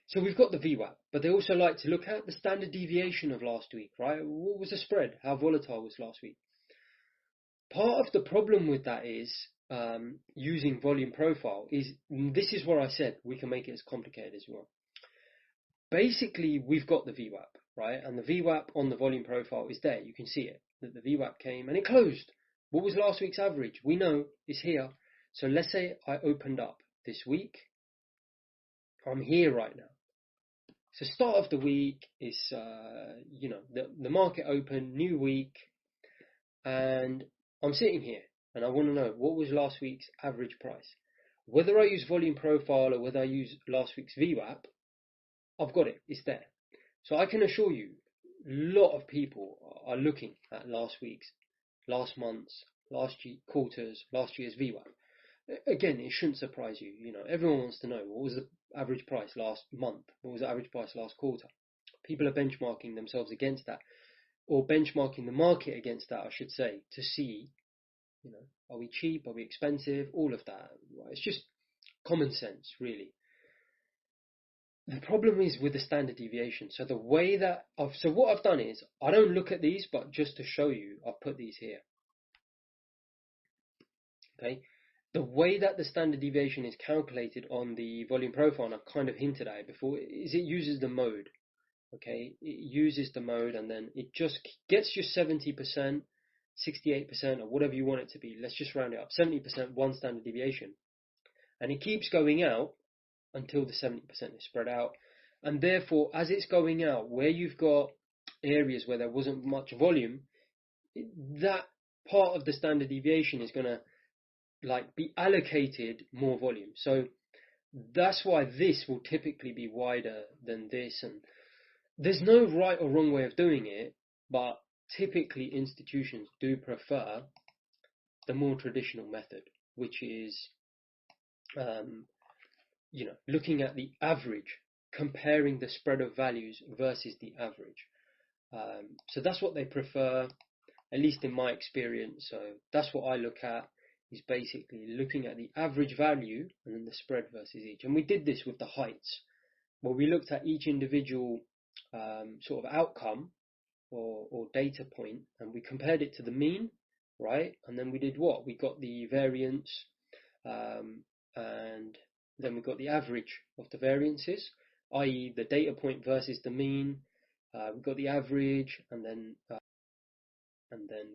so we've got the VWAP, but they also like to look at the standard deviation of last week, right? What was the spread? How volatile was last week? Part of the problem with that is using volume profile is, this is where I said we can make it as complicated as you want. Basically, we've got the VWAP, right? And the VWAP on the volume profile is there. You can see it, that the VWAP came and it closed. What was last week's average? We know it's here. So let's say I opened up this week. I'm here right now. So start of the week is, the market open, new week, and I'm sitting here and I want to know what was last week's average price. Whether I use volume profile or whether I use last week's VWAP, I've got it, it's there. So I can assure you, a lot of people are looking at last week's, last month's, last year, quarters, last year's VWAP. Again, it shouldn't surprise you. Everyone wants to know what was the average price last month, what was the average price last quarter. People are benchmarking themselves against that, or benchmarking the market against that, I should say, to see, are we cheap, are we expensive, all of that. It's just common sense, really. The problem is with the standard deviation. So the way that so what I've done is, I don't look at these, but just to show you, I've put these here. Okay. The way that the standard deviation is calculated on the volume profile, and I've kind of hinted at it before, is it uses the mode. Okay, it uses the mode, and then it just gets you 70%, 68%, or whatever you want it to be. Let's just round it up. 70% one standard deviation, and it keeps going out until the 70% is spread out. And therefore, as it's going out, where you've got areas where there wasn't much volume, that part of the standard deviation is going to be allocated more volume. So that's why this will typically be wider than this, and there's no right or wrong way of doing it, but typically institutions do prefer the more traditional method, which is looking at the average, comparing the spread of values versus the average. So that's what they prefer, at least in my experience. So that's what I look at, is basically looking at the average value and then the spread versus each. And we did this with the heights, where we looked at each individual sort of outcome or data point, and we compared it to the mean, right? And then we did what? We got the variance, and then we got the average of the variances, i.e. the data point versus the mean. We got the average, and then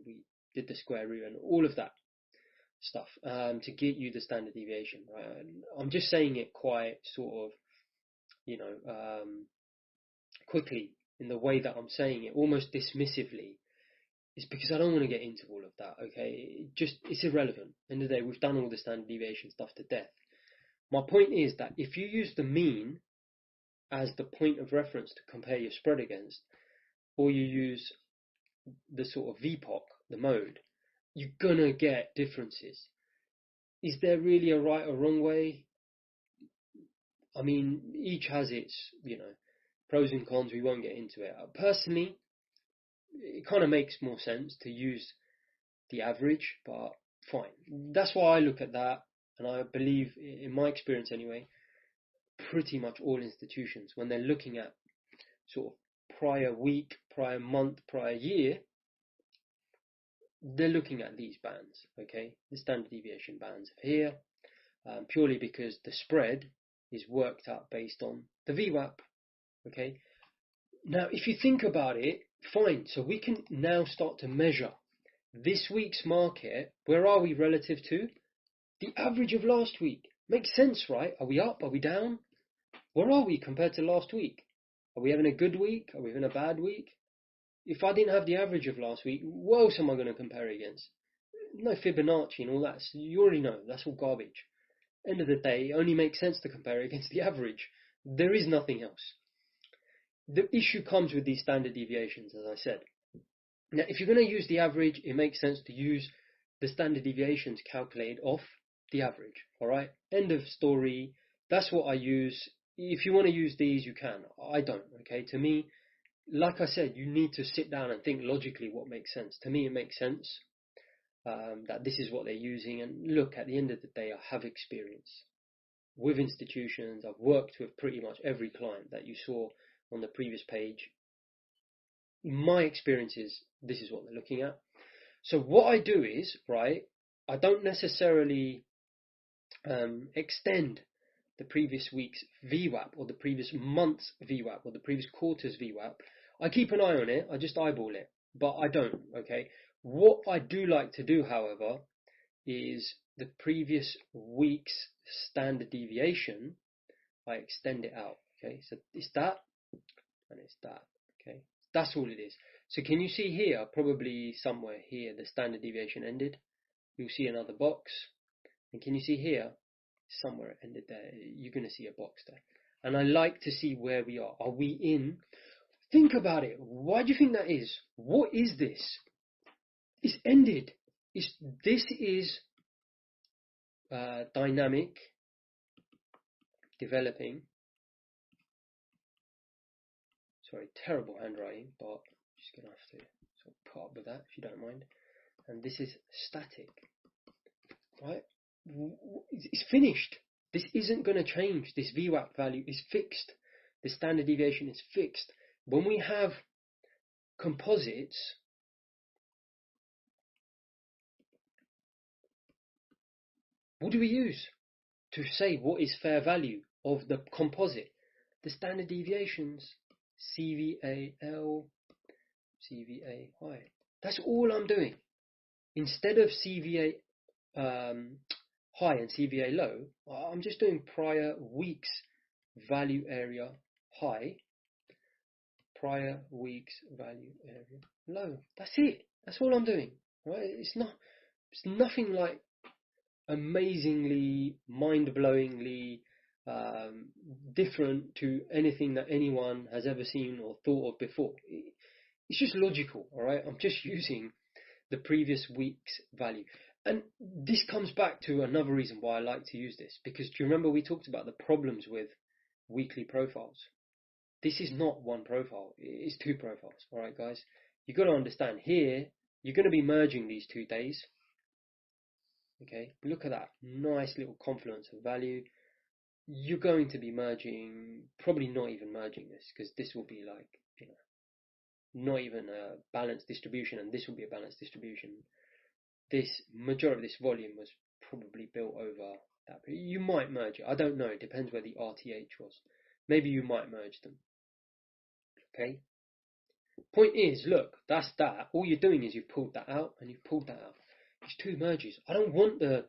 we did the square root and all of that stuff to get you the standard deviation. Right? I'm just saying it quite sort of, quickly in the way that I'm saying it, almost dismissively. It's because I don't want to get into all of that. Okay, it's irrelevant. End of the day, we've done all the standard deviation stuff to death. My point is that if you use the mean as the point of reference to compare your spread against, or you use the sort of VPOC, the mode, you're gonna get differences. Is there really a right or wrong way? I mean, each has its, pros and cons. We won't get into it. Personally, it kind of makes more sense to use the average, but fine. That's why I look at that, and I believe, in my experience anyway, pretty much all institutions, when they're looking at sort of prior week, prior month, prior year, they're looking at these bands, okay? The standard deviation bands here, purely because the spread is worked out based on the VWAP, okay? Now, if you think about it, fine, so we can now start to measure this week's market. Where are we relative to the average of last week? Makes sense, right? Are we up? Are we down? Where are we compared to last week? Are we having a good week? Are we having a bad week? If I didn't have the average of last week, what else am I going to compare against? No Fibonacci and all that. So you already know, that's all garbage. End of the day, it only makes sense to compare it against the average. There is nothing else. The issue comes with these standard deviations, as I said. Now, if you're going to use the average, it makes sense to use the standard deviations calculated off the average. All right, end of story. That's what I use. If you want to use these, you can. I don't. Okay, to me, like I said, you need to sit down and think logically what makes sense. To me, it makes sense that this is what they're using. And look, at the end of the day, I have experience with institutions. I've worked with pretty much every client that you saw on the previous page. My experience is this is what they're looking at. So what I do is, right, I don't necessarily extend the previous week's VWAP or the previous month's VWAP or the previous quarter's VWAP. I keep an eye on it, I just eyeball it, but I don't, okay? What I do like to do, however, is the previous week's standard deviation, I extend it out, okay? So it's that, and it's that, okay? That's all it is. So can you see here, probably somewhere here, the standard deviation ended? You'll see another box. And can you see here, somewhere it ended there? You're going to see a box there. And I like to see where we are. Are we in? Think about it. Why do you think that is? What is this? It's ended. This is dynamic, developing. Sorry, terrible handwriting, but I'm just going to have to sort of put up with that if you don't mind. And this is static, right? It's finished. This isn't going to change. This VWAP value is fixed. The standard deviation is fixed. When we have composites, what do we use to say what is fair value of the composite? The standard deviations, CVAL, CVAY. That's all I'm doing. Instead of CVA high and CVA low, I'm just doing prior week's value area high, prior week's value area low. That's it. That's all I'm doing. Right? It's nothing like amazingly, mind-blowingly different to anything that anyone has ever seen or thought of before. It's just logical, all right? I'm just using the previous week's value. And this comes back to another reason why I like to use this, because do you remember we talked about the problems with weekly profiles? This is not one profile, it's two profiles, all right, guys? You've got to understand here, you're going to be merging these 2 days. Okay, look at that nice little confluence of value. You're going to be merging, probably not even merging this, because this will be like, not even a balanced distribution, and this will be a balanced distribution. This majority of this volume was probably built over that. You might merge it. I don't know. It depends where the RTH was. Maybe you might merge them. Okay. Point is, look, that's that. All you're doing is you've pulled that out and you've pulled that out. It's 2 merges. I don't want the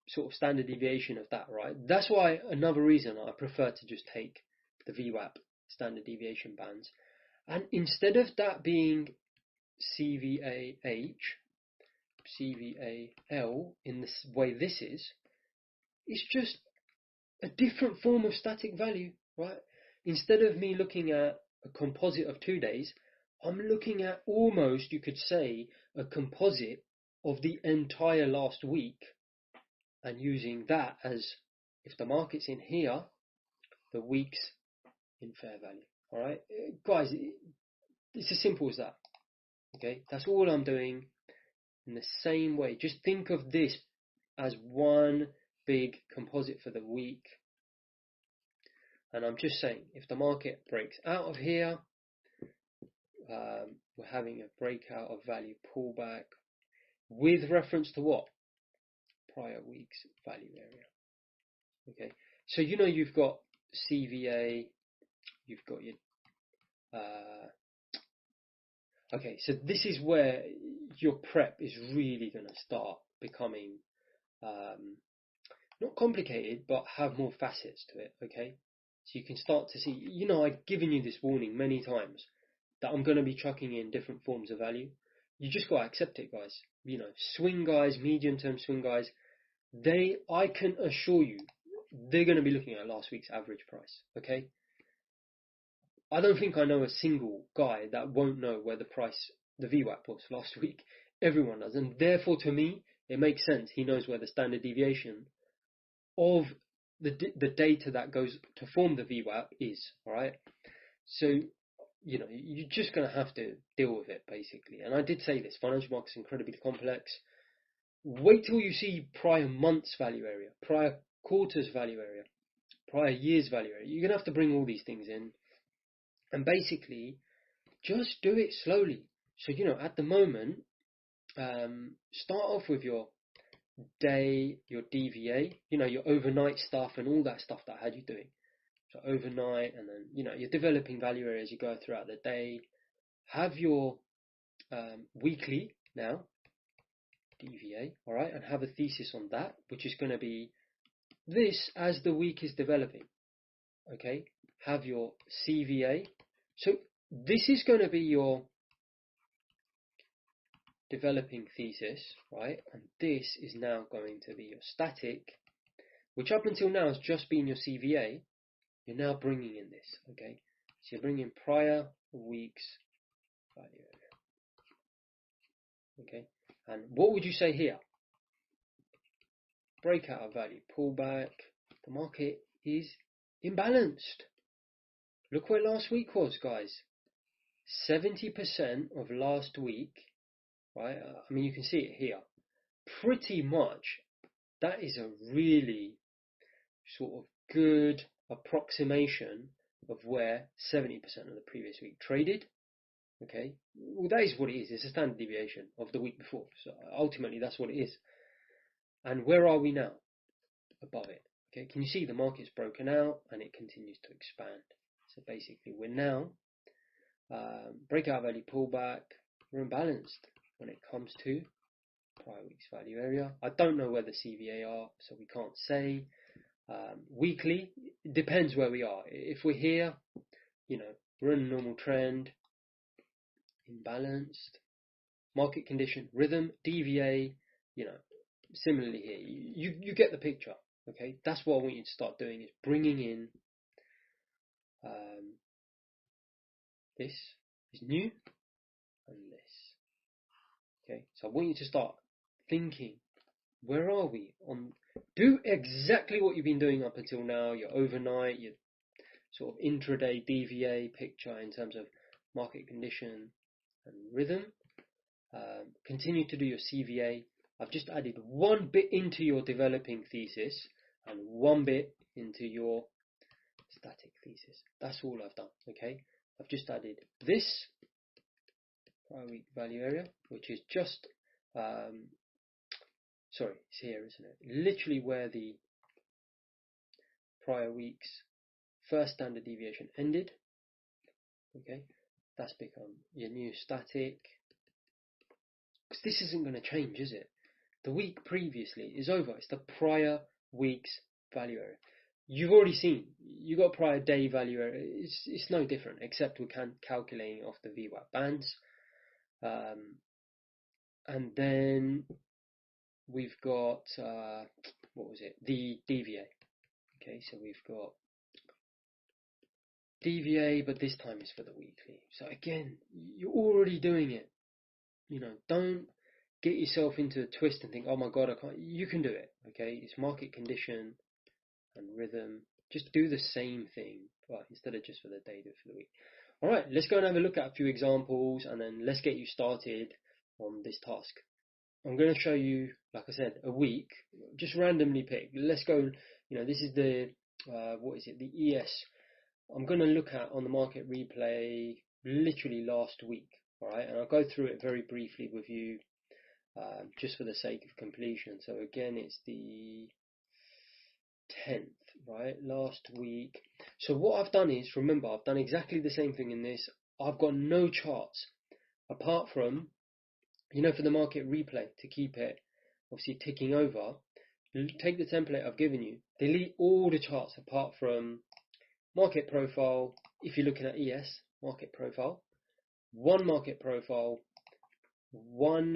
sort of standard deviation of that, right? That's why another reason I prefer to just take the VWAP standard deviation bands. And instead of that being CVAH, CVAL in this way this is, it's just a different form of static value, right? Instead of me looking at a composite of 2 days, I'm looking at almost, you could say, a composite of the entire last week, and using that as, if the market's in here, the week's in fair value. All right, guys, it's as simple as that. Okay, that's all I'm doing. In the same way, just think of this as one big composite for the week. And I'm just saying, if the market breaks out of here, we're having a breakout of value pullback with reference to what? Prior week's value area. Okay, so you've got CVA, you've got your okay, so this is where your prep is really going to start becoming not complicated, but have more facets to it. Okay, so you can start to see, I've given you this warning many times that I'm going to be chucking in different forms of value. You just got to accept it, guys. Swing guys, medium term swing guys, I can assure you, they're going to be looking at last week's average price. Okay, I don't think I know a single guy that won't know where the VWAP was last week. Everyone does, and therefore to me it makes sense. He knows where the standard deviation of the data that goes to form the VWAP is. All right, so you're just going to have to deal with it basically. And I did say this: financial markets are incredibly complex. Wait till you see prior months value area, prior quarters value area, prior years value area. You're going to have to bring all these things in. And basically, just do it slowly. So, at the moment, start off with your day, your DVA, your overnight stuff and all that stuff that I had you doing. So overnight, and then, you're developing value areas you go throughout the day. Have your weekly now, DVA, all right, and have a thesis on that, which is going to be this as the week is developing. Okay, have your CVA. So this is going to be your developing thesis, right? And this is now going to be your static, which up until now has just been your CVA. You're now bringing in this, okay? So you're bringing in prior week's value area, okay? And what would you say here? Breakout of value, pullback. The market is imbalanced. Look where last week was, guys. 70% of last week, right? I mean, you can see it here. Pretty much, that is a really sort of good approximation of where 70% of the previous week traded. Okay, well, that is what it is. It's a standard deviation of the week before. So ultimately, that's what it is. And where are we now? Above it. Okay, can you see the market's broken out and it continues to expand? So basically, we're now breakout value pullback. We're imbalanced when it comes to prior week's value area. I don't know where the CVA are, so we can't say. Weekly, it depends where we are. If we're here, we're in a normal trend, imbalanced, market condition, rhythm, DVA, similarly here. You get the picture, okay? That's what I want you to start doing, is bringing in this, is new, and this. Okay, so I want you to start thinking, where are we on? Do exactly what you've been doing up until now. Your overnight, your sort of intraday DVA picture in terms of market condition and rhythm. Continue to do your CVA. I've just added one bit into your developing thesis and one bit into your static thesis. That's all I've done. Okay, I've just added this prior week value area, which is just sorry, it's here, isn't it? Literally where the prior week's first standard deviation ended. Okay, that's become your new static. Because this isn't going to change, is it? The week previously is over. It's the prior week's value area. You've already seen, you got prior day value area. It's no different, except we're calculating off the VWAP bands. And then we've got, what was it? The DVA. Okay, so we've got DVA, but this time is for the weekly. So again, you're already doing it. You know, don't get yourself into a twist and think, oh my God, I can't. You can do it. Okay, it's market condition and rhythm. Just do the same thing, but instead of just for the day, do it for the week. All right, let's go and have a look at a few examples, and then let's get you started on this task. I'm going to show you, like I said, a week. Just randomly pick. Let's go. You know, this is the what is it? The ES. I'm going to look at on the market replay literally last week. All right, and I'll go through it very briefly with you, just for the sake of completion. So again, it's the 10th, right? Last week. So what I've done is, remember, I've done exactly the same thing in this. I've got no charts apart from, you know, for the market replay to keep it obviously ticking over. Take the template I've given you, delete all the charts apart from market profile. If you're looking at ES, market profile, one market profile, one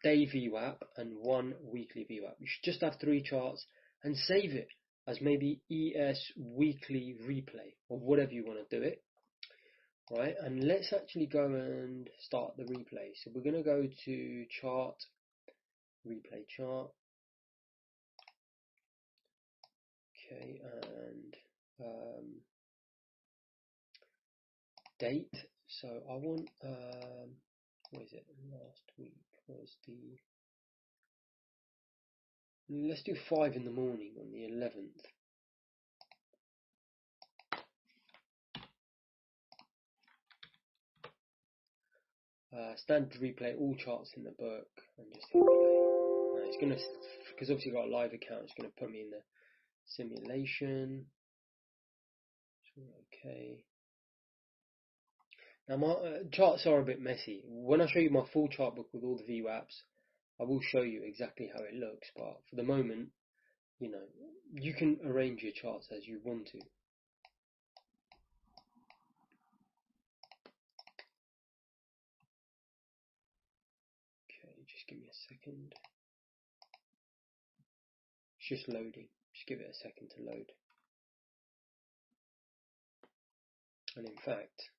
day VWAP, and one weekly VWAP. You should just have 3 charts and save it as maybe ES weekly replay or whatever you want to do it. Right, and let's actually go and start the replay. So we're going to go to chart, replay chart. Okay, and date. So I want, what is it? Last week was let's do 5 in the morning on the 11th. Standard replay, all charts in the book, and just hit play. It's going to, because obviously I've got a live account, it's going to put me in the simulation. Okay. Now my charts are a bit messy. When I show you my full chart book with all the VWAPs, I will show you exactly how it looks, but for the moment, you know, you can arrange your charts as you want to. Okay, just give me a second. It's just loading. Just give it a second to load. And in fact,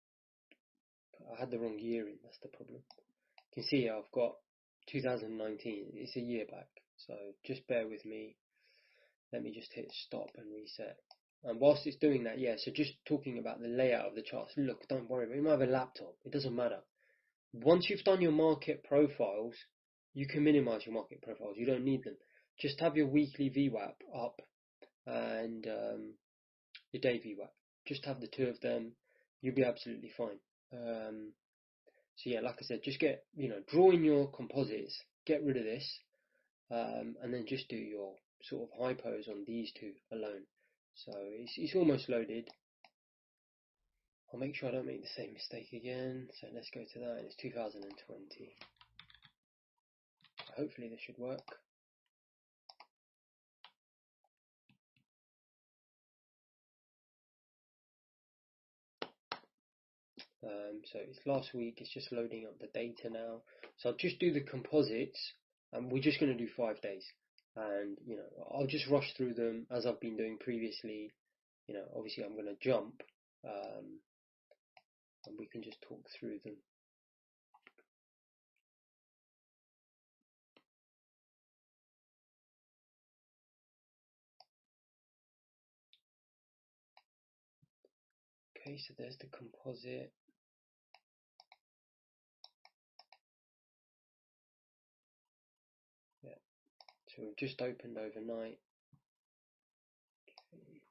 I had the wrong year in, that's the problem. You can see here I've got 2019, it's a year back, so just bear with me. Let me just hit stop and reset. And whilst it's doing that, yeah, so just talking about the layout of the charts, look, don't worry, you might have a laptop, it doesn't matter. Once you've done your market profiles, you can minimize your market profiles, you don't need them. Just have your weekly VWAP up and your day VWAP. Just have the 2 of them, you'll be absolutely fine. So yeah, like I said, just get, you know, draw in your composites, get rid of this, and then just do your sort of hypos on these 2 alone. So it's almost loaded. I'll make sure I don't make the same mistake again. So let's go to that, and it's 2020. Hopefully this should work. So it's last week, it's just loading up the data now. So I'll just do the composites, and we're just going to do 5 days. And, you know, I'll just rush through them as I've been doing previously. You know, obviously I'm going to jump and we can just talk through them. Okay, so there's the composite. Yeah, so we've just opened overnight. Okay.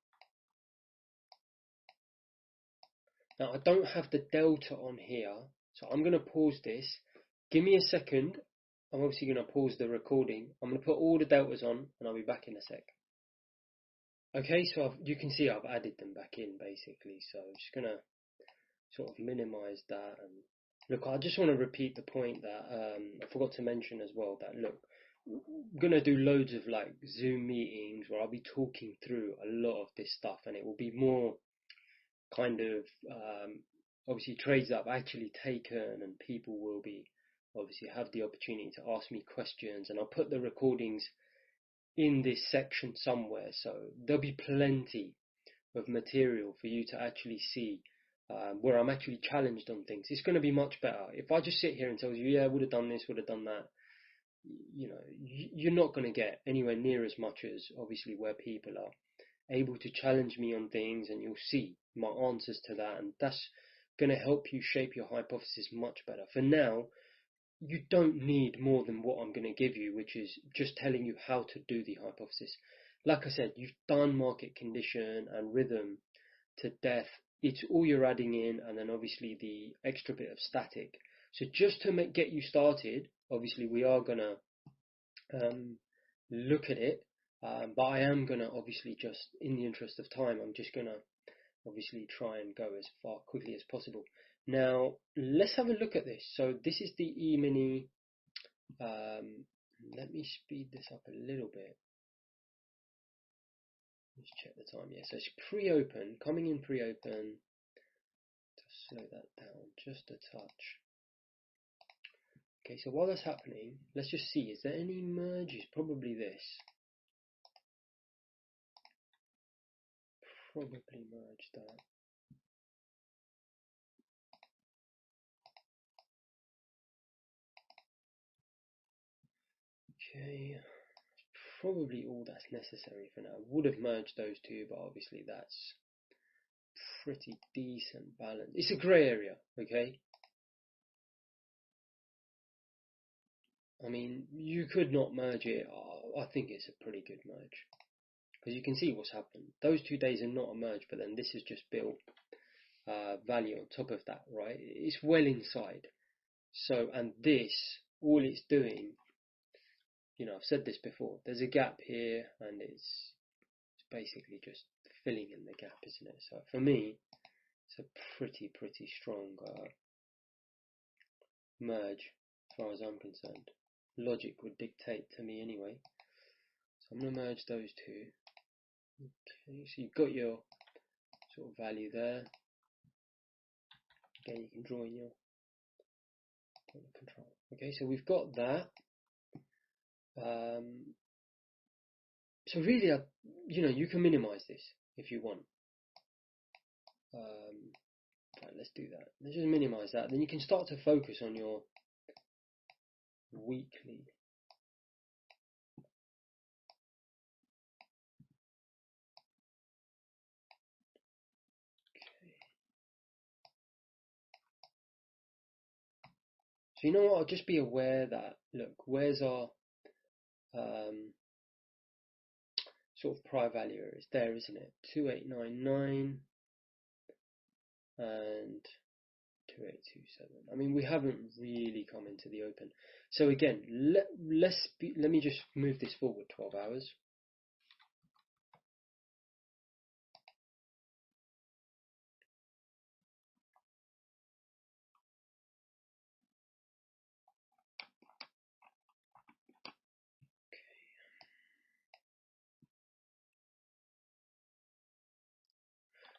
Now I don't have the delta on here, so I'm going to pause this. Give me a second. I'm obviously going to pause the recording. I'm going to put all the deltas on and I'll be back in a sec. Okay, so you can see I've added them back in basically, so I'm just going to sort of minimize that. And look, I just want to repeat the point that I forgot to mention as well, that look, I'm going to do loads of like Zoom meetings where I'll be talking through a lot of this stuff, and it will be more kind of obviously trades that I've actually taken, and people will be obviously have the opportunity to ask me questions, and I'll put the recordings in this section somewhere, so there'll be plenty of material for you to actually see where I'm actually challenged on things. It's going to be much better. If I just sit here and tell you, yeah, I would have done this, would have done that, you know, you're not going to get anywhere near as much as obviously where people are able to challenge me on things, and you'll see my answers to that, and that's going to help you shape your hypothesis much better. For now, you don't need more than what I'm going to give you, which is just telling you how to do the hypothesis. Like I said, you've done market condition and rhythm to death. It's all you're adding in, and then obviously the extra bit of static. So just to get you started, obviously we are going to look at it, but I am going to obviously, just in the interest of time, I'm just going to obviously try and go as far quickly as possible. Now let's have a look at this. So this is the E-mini. Let me speed this up a little bit. Let's check the time. Yeah, so it's pre-open, coming in pre-open. Just slow that down just a touch. Okay, so while that's happening, let's just see, is there any merges? Probably this. Probably merge that. Okay, probably all that's necessary for now. I would have merged those two, but obviously that's pretty decent balance. It's a grey area, okay? I mean, you could not merge it. I think it's a pretty good merge, because you can see what's happened. Those 2 days are not a merge, but then this has just built value on top of that, right? It's well inside. So, and this, all it's doing, you know, I've said this before, there's a gap here, and it's basically just filling in the gap, isn't it? So for me, it's a pretty strong merge as far as I'm concerned. Logic would dictate to me anyway. So I'm going to merge those two. Okay, so you've got your sort of value there. Again, you can draw in your point of control. Okay, so we've got that. So really, you know, you can minimize this if you want. Right, let's do that. Let's just minimize that. Then you can start to focus on your weekly. Okay. So you know what? I'll just be aware that, look, where's our sort of prior value? It's there, isn't it? 2899 and 2827. I mean, we haven't really come into the open. So again, let me just move this forward 12 hours.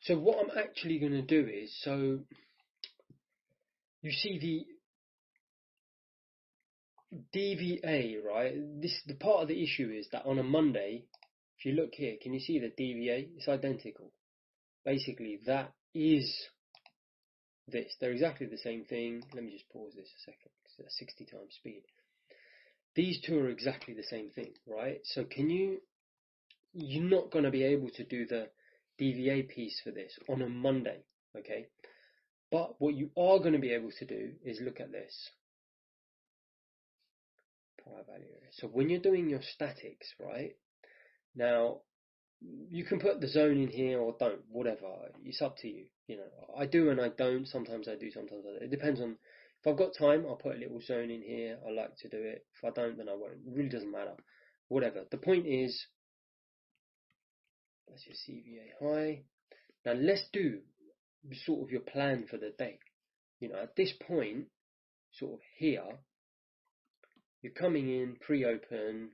So what I'm actually going to do is, so you see the DVA, right? The part of the issue is that on a Monday, if you look here, can you see the DVA? It's identical. Basically, that is this. They're exactly the same thing. Let me just pause this a second. It's at 60 times speed. These two are exactly the same thing, right? So you're not going to be able to do the DVA piece for this on a Monday, okay? But what you are going to be able to do is look at this. Prior value area. So when you're doing your statics, right? Now, you can put the zone in here or don't, whatever. It's up to you. You know, I do and I don't. Sometimes I do, sometimes I don't. It depends on, if I've got time, I'll put a little zone in here. I like to do it. If I don't, then I won't. It really doesn't matter. Whatever. The point is, that's your CVA high. Now let's do sort of your plan for the day. You know, at this point, sort of here, you're coming in pre-open.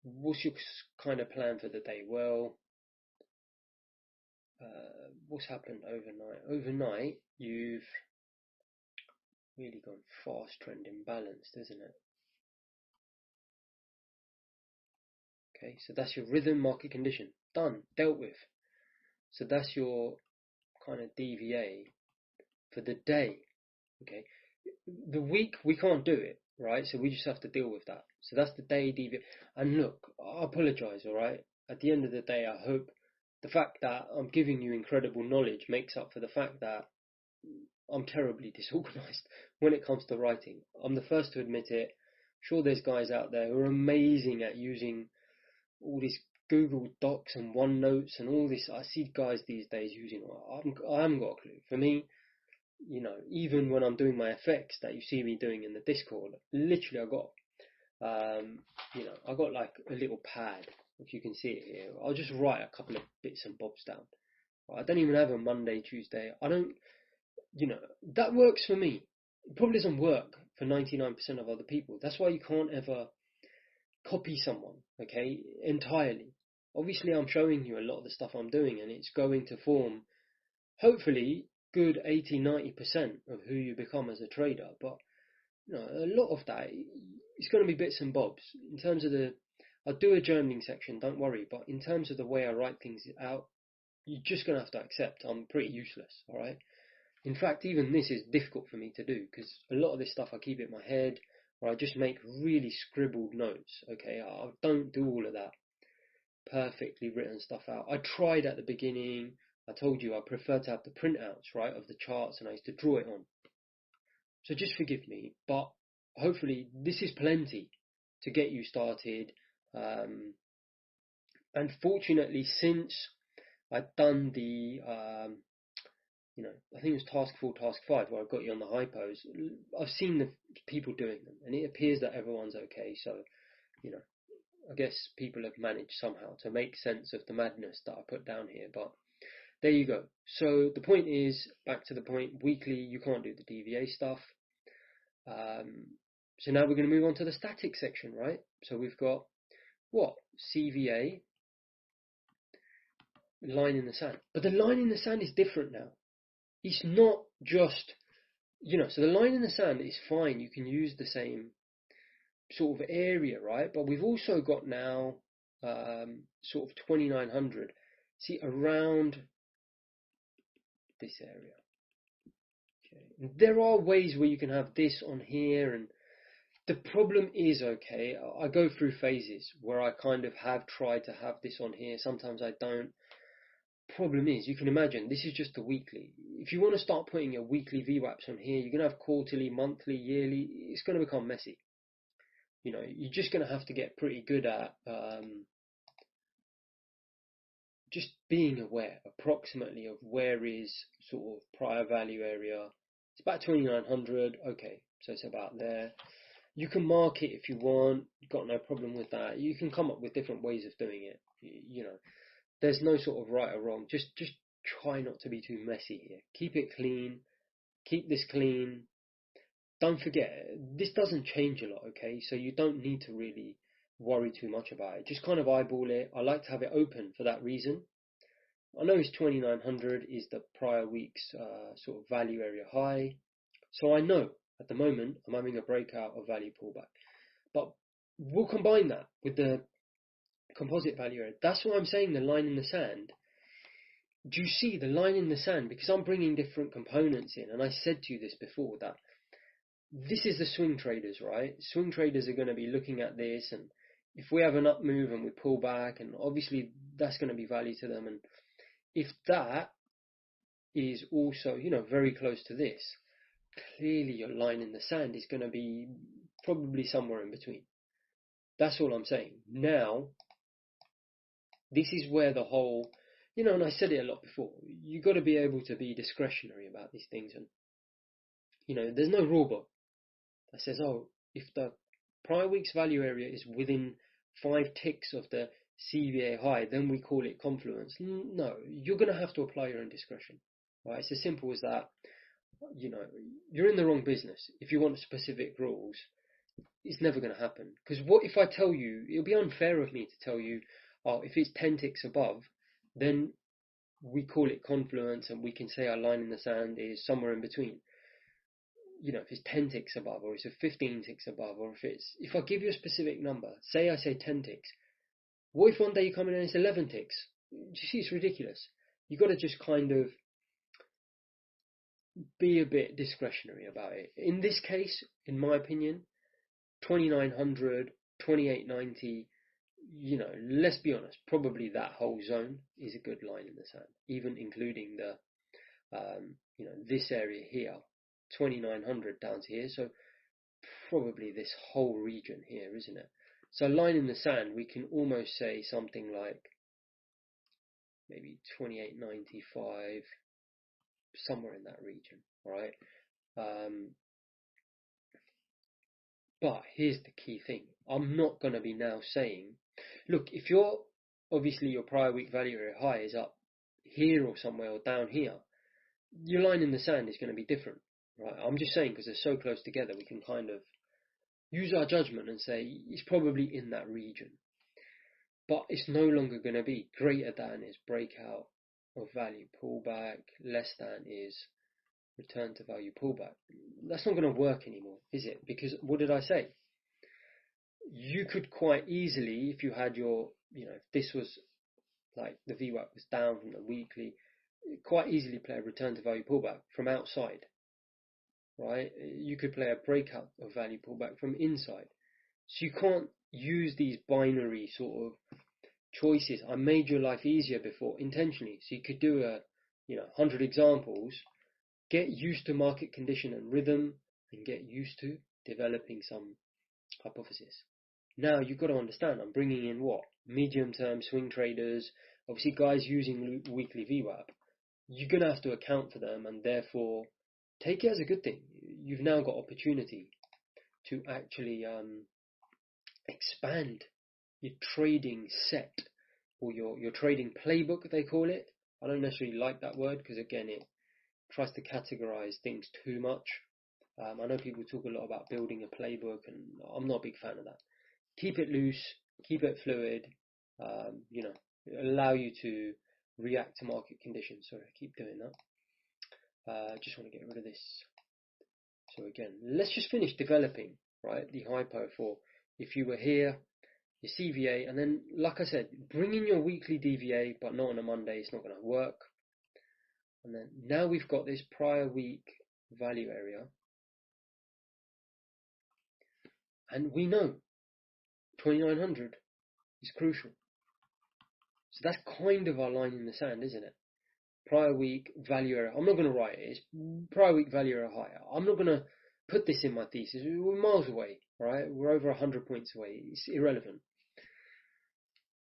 What's your kind of plan for the day? Well, what's happened overnight? Overnight, you've really gone fast trend imbalanced, isn't it? Okay, so that's your rhythm market condition. Done, dealt with. So that's your kind of DVA for the day. Okay, the week we can't do it, right? So we just have to deal with that. So that's the day DVA. And look, I apologize, all right? At the end of the day, I hope the fact that I'm giving you incredible knowledge makes up for the fact that I'm terribly disorganized when it comes to writing. I'm the first to admit it. Sure, there's guys out there who are amazing at using all these Google Docs and OneNotes and all this. I see guys these days using. I haven't got a clue. For me, you know, even when I'm doing my effects that you see me doing in the Discord, literally I got like a little pad. If you can see it here, I'll just write a couple of bits and bobs down. I don't even have a Monday, Tuesday. I don't. You know, that works for me. It probably doesn't work for 99% of other people. That's why you can't ever copy someone, okay, entirely. Obviously, I'm showing you a lot of the stuff I'm doing, and it's going to form, hopefully, good 80-90% of who you become as a trader. But, you know, a lot of that, it's going to be bits and bobs. In terms of I'll do a journaling section, don't worry. But in terms of the way I write things out, you're just going to have to accept I'm pretty useless, all right? In fact, even this is difficult for me to do because a lot of this stuff I keep in my head or I just make really scribbled notes. Okay, I don't do all of that perfectly written stuff out. I tried at the beginning. I told you I prefer to have the printouts, right, of the charts, and I used to draw it on. So just forgive me, but hopefully this is plenty to get you started. And fortunately, since I've done I think it was task 4, task 5, where I got you on the hypos. I've seen the people doing them, and it appears that everyone's okay. So, you know, I guess people have managed somehow to make sense of the madness that I put down here. But there you go. So the point is, back to the point, weekly, you can't do the DVA stuff. So now we're going to move on to the static section, right? So we've got what? CVA, line in the sand. But the line in the sand is different now. It's not just, so the line in the sand is fine. You can use the same sort of area, right? But we've also got now sort of 2900. See, around this area. Okay. There are ways where you can have this on here, and the problem is, okay, I go through phases where I kind of have tried to have this on here. Sometimes I don't. Problem is, you can imagine, this is just a weekly. If you want to start putting your weekly VWAPs on here, you're going to have quarterly, monthly, yearly. It's going to become messy. You know, you're just going to have to get pretty good at just being aware approximately of where is sort of prior value area. It's about 2900. Okay, so it's about there. You can mark it if you want. You've got no problem with that. You can come up with different ways of doing it. You know, there's no sort of right or wrong. Just try not to be too messy here. Keep it clean. Keep this clean. Don't forget, this doesn't change a lot, okay? So you don't need to really worry too much about it. Just kind of eyeball it. I like to have it open for that reason. I know it's 2900 is the prior week's sort of value area high. So I know at the moment I'm having a breakout of value pullback. But we'll combine that with the composite value area. That's why I'm saying the line in the sand do you see the line in the sand? Because I'm bringing different components in, and I said to you this before, that this is the swing traders, right? Swing traders are going to be looking at this, and if we have an up move and we pull back, and obviously that's going to be value to them, and if that is also, very close to this, clearly your line in the sand is going to be probably somewhere in between. That's all I'm saying. Now, this is where the whole, and I said it a lot before, you got to be able to be discretionary about these things, and there's no rule book that says, oh, if the prior week's value area is within 5 ticks of the CVA high, then we call it confluence. No, you're going to have to apply your own discretion. Right? It's as simple as that. You're in the wrong business. If you want specific rules, it's never going to happen. Because what if I tell you, it'll be unfair of me to tell you, oh, if it's 10 ticks above, then we call it confluence and we can say our line in the sand is somewhere in between. If it's 10 ticks above, or it's 15 ticks above, or if I give you a specific number, say I say 10 ticks, what if one day you come in and it's 11 ticks? Do you see, it's ridiculous. You've got to just kind of be a bit discretionary about it. In this case, in my opinion, 2900, 2890, let's be honest, probably that whole zone is a good line in the sand, even including the, this area here, 2900 down to here, so probably this whole region here, isn't it? So line in the sand, we can almost say something like maybe 2895, somewhere in that region, right? But here's the key thing. I'm not going to be now saying, look, if obviously your prior week value area high is up here or somewhere or down here, your line in the sand is going to be different, right? I'm just saying because they're so close together, we can kind of use our judgment and say it's probably in that region. But it's no longer going to be greater than is breakout of value pullback, less than is return to value pullback. That's not going to work anymore, is it? Because what did I say? You could quite easily, if you had your, if this was like the VWAP was down from the weekly, quite easily play a return to value pullback from outside, right? You could play a breakout of value pullback from inside. So you can't use these binary sort of choices. I made your life easier before intentionally, so you could do 100 examples, get used to market condition and rhythm, and get used to developing some hypothesis. Now you've got to understand, I'm bringing in what? Medium-term swing traders, obviously guys using weekly VWAP. You're going to have to account for them, and therefore take it as a good thing. You've now got opportunity to actually expand your trading set, or your trading playbook, they call it. I don't necessarily like that word because, again, it tries to categorize things too much. I know people talk a lot about building a playbook, and I'm not a big fan of that. Keep it loose, keep it fluid, allow you to react to market conditions. Sorry, I keep doing that. Just want to get rid of this. So again, let's just finish developing, right, the hypo for if you were here, your CVA, and then, like I said, bring in your weekly DVA, but not on a Monday, it's not going to work. And then now we've got this prior week value area, and we know 2900 is crucial. So that's kind of our line in the sand, isn't it? Prior week value area. I'm not going to write it. It's prior week value area higher. I'm not going to put this in my thesis. We're miles away, right? We're over 100 points away. It's irrelevant.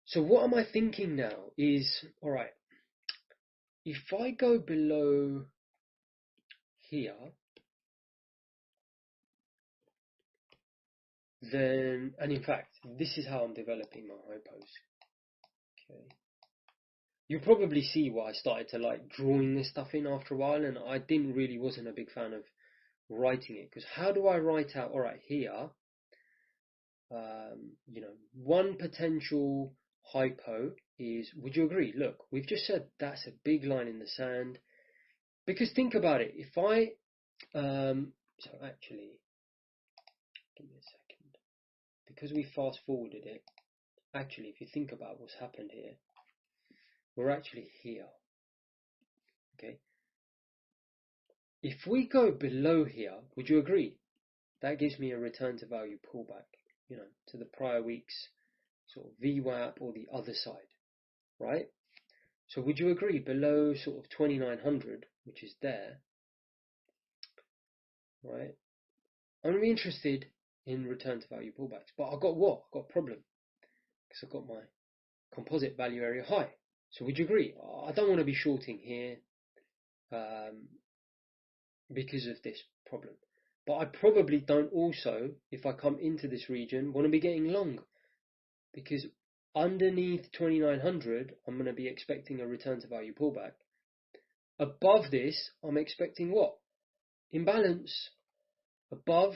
So what am I thinking now is, all right, if I go below here, then, and in fact, this is how I'm developing my hypos. Okay. You probably see why I started to like drawing this stuff in after a while, and I wasn't a big fan of writing it, because how do I write out, all right, here, one potential hypo is, would you agree? Look, we've just said that's a big line in the sand, because think about it, if I, so actually, give me a second, because we fast forwarded it, actually, if you think about what's happened here, we're actually here. Okay. If we go below here, would you agree? That gives me a return to value pullback, to the prior week's sort of VWAP or the other side, right? So would you agree below sort of 2900, which is there, right? I'm going to be interested in return to value pullbacks, but I've got what? I've got a problem because I've got my composite value area high. So would you agree? I don't want to be shorting here because of this problem. But I probably don't also, if I come into this region, want to be getting long because underneath 2900, I'm going to be expecting a return to value pullback. Above this, I'm expecting what? Imbalance. Above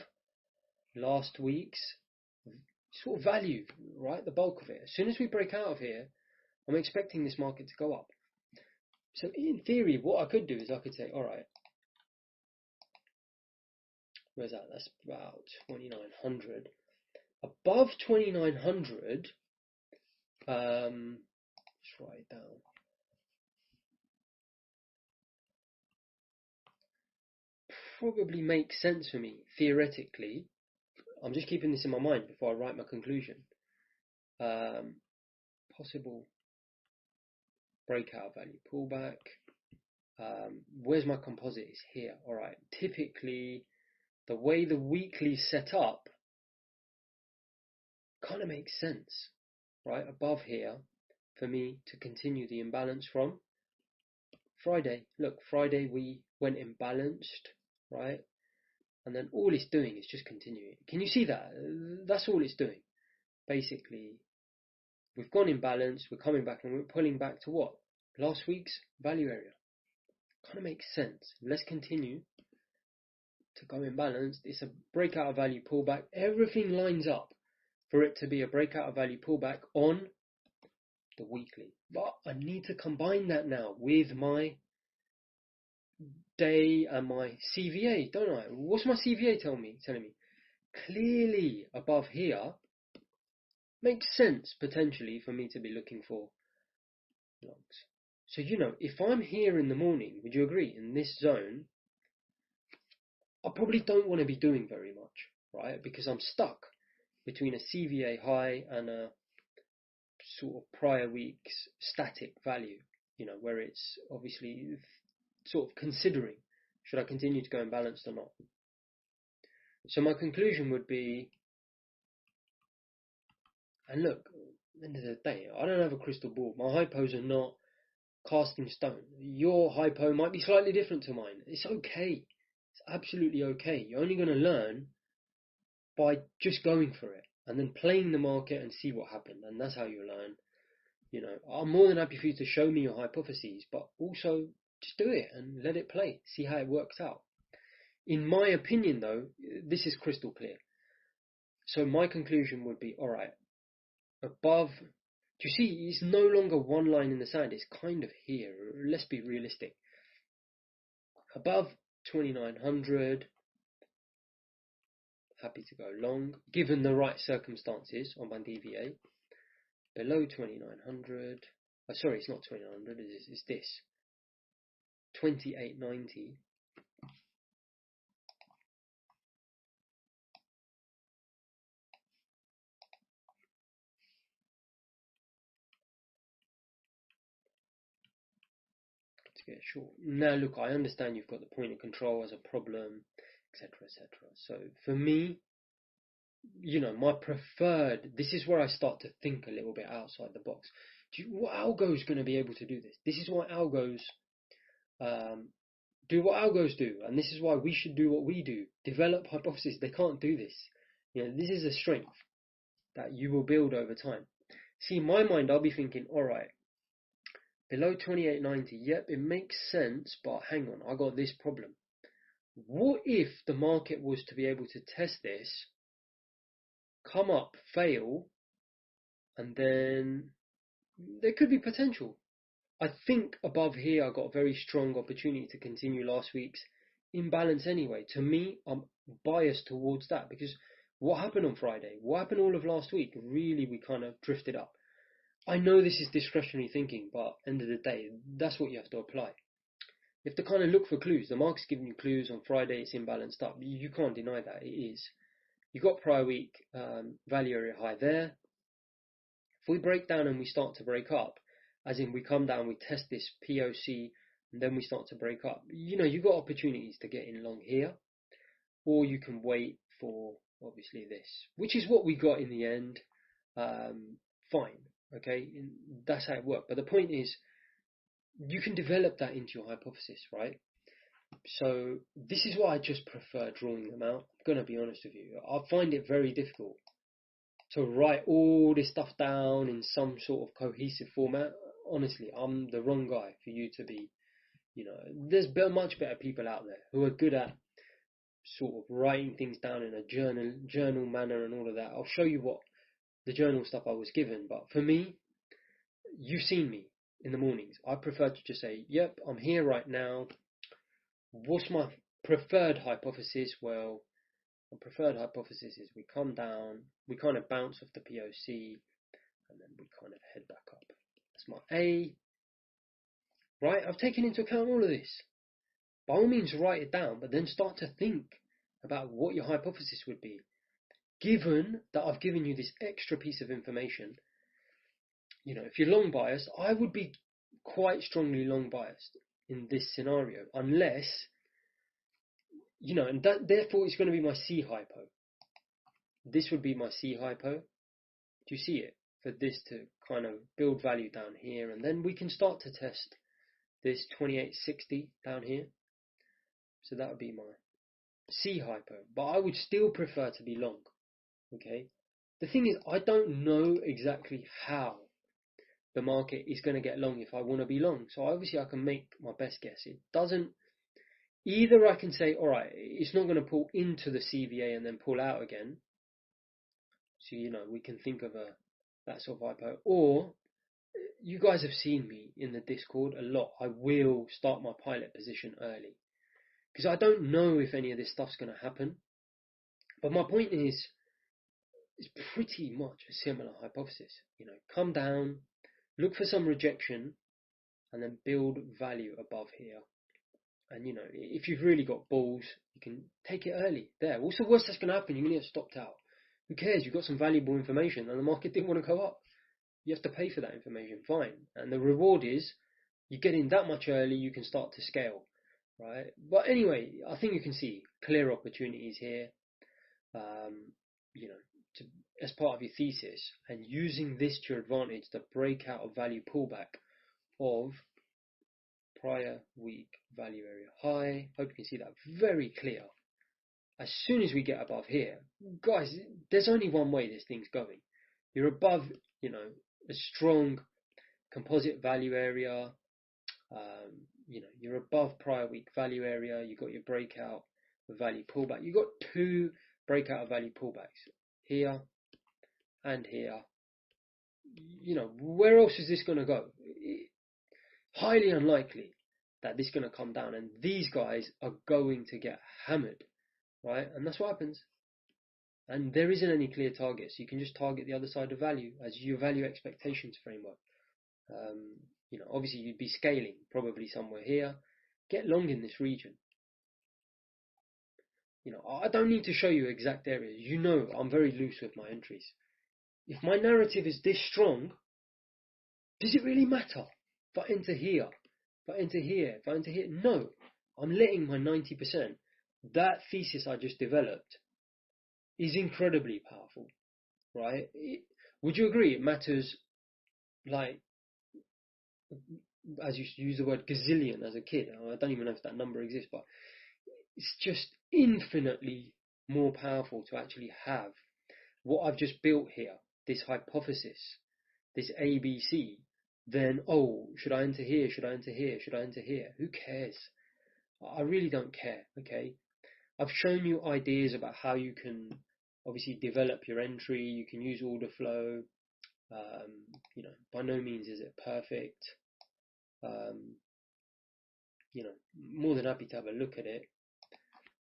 last week's sort of value, right? The bulk of it. As soon as we break out of here, I'm expecting this market to go up. So in theory, what I could do is I could say, all right, where's that? That's about 2900. Above 2900, let's write it down. Probably makes sense for me, theoretically. I'm just keeping this in my mind before I write my conclusion. Possible breakout value pullback. Where's my composite? Is here. All right. Typically, the way the weekly set up kind of makes sense, right? Above here, for me to continue the imbalance from Friday. Look, Friday we went imbalanced, right? And then all it's doing is just continuing. Can you see that? That's all it's doing. Basically, we've gone imbalanced, we're coming back and we're pulling back to what? Last week's value area. Kind of makes sense. Let's continue to go imbalanced. It's a breakout of value pullback. Everything lines up for it to be a breakout of value pullback on the weekly. But I need to combine that now with my day and my CVA, don't I? What's my CVA telling me? Clearly above here makes sense potentially for me to be looking for longs. So, if I'm here in the morning, would you agree, in this zone, I probably don't want to be doing very much, right? Because I'm stuck between a CVA high and a sort of prior week's static value, where it's obviously sort of considering, should I continue to go imbalanced or not? So my conclusion would be, and look, at the end of the day, I don't have a crystal ball. My hypos are not cast in stone. Your hypo might be slightly different to mine. It's okay. It's absolutely okay. You're only going to learn by just going for it and then playing the market and see what happened. And that's how you learn. I'm more than happy for you to show me your hypotheses, but also just do it and let it play. See how it works out. In my opinion, though, this is crystal clear. So my conclusion would be, all right, above, do you see, it's no longer one line in the sand, it's kind of here. Let's be realistic. Above 2900, happy to go long, given the right circumstances on my DVA. Below 2900, sorry, it's not 2900, it's this. 2890. To get short. Now look, I understand you've got the point of control as a problem, etc., etc. So for me, my preferred, this is where I start to think a little bit outside the box. What algo is going to be able to do this? This is why algos do what algos do, and this is why we should do what we do. Develop hypotheses. They can't do this. This is a strength that you will build over time. See, in my mind, I'll be thinking, all right, below 2890, yep, it makes sense, but hang on, I got this problem. What if the market was to be able to test this, come up, fail, and then there could be potential. I think above here I got a very strong opportunity to continue last week's imbalance anyway. To me, I'm biased towards that because what happened on Friday? What happened all of last week? Really, we kind of drifted up. I know this is discretionary thinking, but end of the day, that's what you have to apply. You have to kind of look for clues. The market's giving you clues on Friday, it's imbalanced up. You can't deny that, it is. You've got prior week value area high there. If we break down and we start to break up, as in we come down, we test this POC, and then we start to break up, you've got opportunities to get in long here, or you can wait for obviously this, which is what we got in the end. Fine, okay, that's how it worked. But the point is, you can develop that into your hypothesis, right? So this is why I just prefer drawing them out. I'm going to be honest with you. I find it very difficult to write all this stuff down in some sort of cohesive format. Honestly, I'm the wrong guy for you to be, there's much better people out there who are good at sort of writing things down in a journal manner and all of that. I'll show you what the journal stuff I was given, but for me, you've seen me in the mornings. I prefer to just say, yep, I'm here right now. What's my preferred hypothesis? Well, my preferred hypothesis is we come down, we kind of bounce off the POC, and then we kind of head back up. That's my A. Right? I've taken into account all of this. By all means, write it down, but then start to think about what your hypothesis would be. Given that I've given you this extra piece of information, if you're long biased, I would be quite strongly long biased in this scenario, unless, and that therefore it's going to be my C hypo. This would be my C hypo. Do you see it? For this to kind of build value down here, and then we can start to test this 2860 down here. So that would be my C hypo, but I would still prefer to be long. Okay. The thing is, I don't know exactly how the market is going to get long if I want to be long. So obviously I can make my best guess. It doesn't. Either I can say, all right, it's not going to pull into the CVA and then pull out again. So we can think of that sort of hypo. Or you guys have seen me in the Discord a lot. I will start my pilot position early because I don't know if any of this stuff's going to happen. But my point is, it's pretty much a similar hypothesis. Come down, look for some rejection, and then build value above here. And if you've really got balls, you can take it early. There. What's the worst that's going to happen? You're going to get stopped out. Who cares? You've got some valuable information, and the market didn't want to go up. You have to pay for that information. Fine. And the reward is you get in that much early, you can start to scale, right? But anyway, I think you can see clear opportunities here. As part of your thesis, and using this to your advantage, the breakout of value pullback of prior week value area high. Hope you can see that very clear. As soon as we get above here, guys, there's only one way this thing's going. You're above, a strong composite value area. You're above prior week value area. You've got your breakout of value pullback. You've got two breakout of value pullbacks here and here. Where else is this going to go? Highly unlikely that this is going to come down, and these guys are going to get hammered, right? And that's what happens. And there isn't any clear targets. You can just target the other side of value as your value expectations framework. Obviously you'd be scaling probably somewhere here. Get long in this region. I don't need to show you exact areas. I'm very loose with my entries. If my narrative is this strong, does it really matter if I enter here? If I enter here? If I enter here? No. I'm letting my 90%. That thesis I just developed is incredibly powerful, right? Would you agree it matters, like, as you use the word gazillion as a kid? I don't even know if that number exists, but it's just infinitely more powerful to actually have what I've just built here, this hypothesis, this ABC, than, should I enter here? Should I enter here? Should I enter here? Who cares? I really don't care, okay? I've shown you ideas about how you can obviously develop your entry. You can use order flow. By no means is it perfect. More than happy to have a look at it.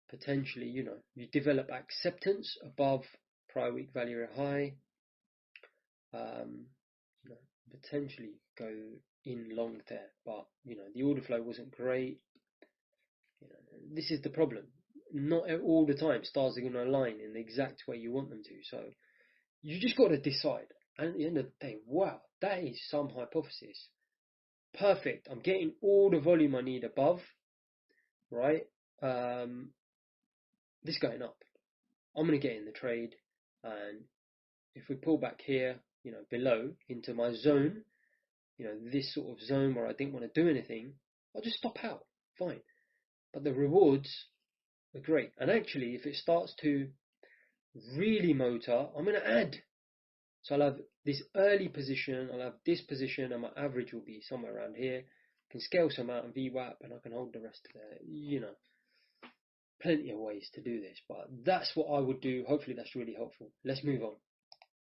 Potentially, you develop acceptance above prior week value area high. Potentially go in long there, but the order flow wasn't great. This is the problem. Not all the time stars are going to align in the exact way you want them to. So you just got to decide. And at the end of the day, wow, that is some hypothesis. Perfect. I'm getting all the volume I need above, right? This going up. I'm going to get in the trade, and if we pull back here, below into my zone, this sort of zone where I didn't want to do anything, I'll just stop out. Fine. But the rewards are great. And actually, if it starts to really motor, I'm going to add. So I'll have this early position, I'll have this position, and my average will be somewhere around here. I can scale some out in VWAP, and I can hold the rest of it. Plenty of ways to do this, but that's what I would do. Hopefully that's really helpful. Let's move on,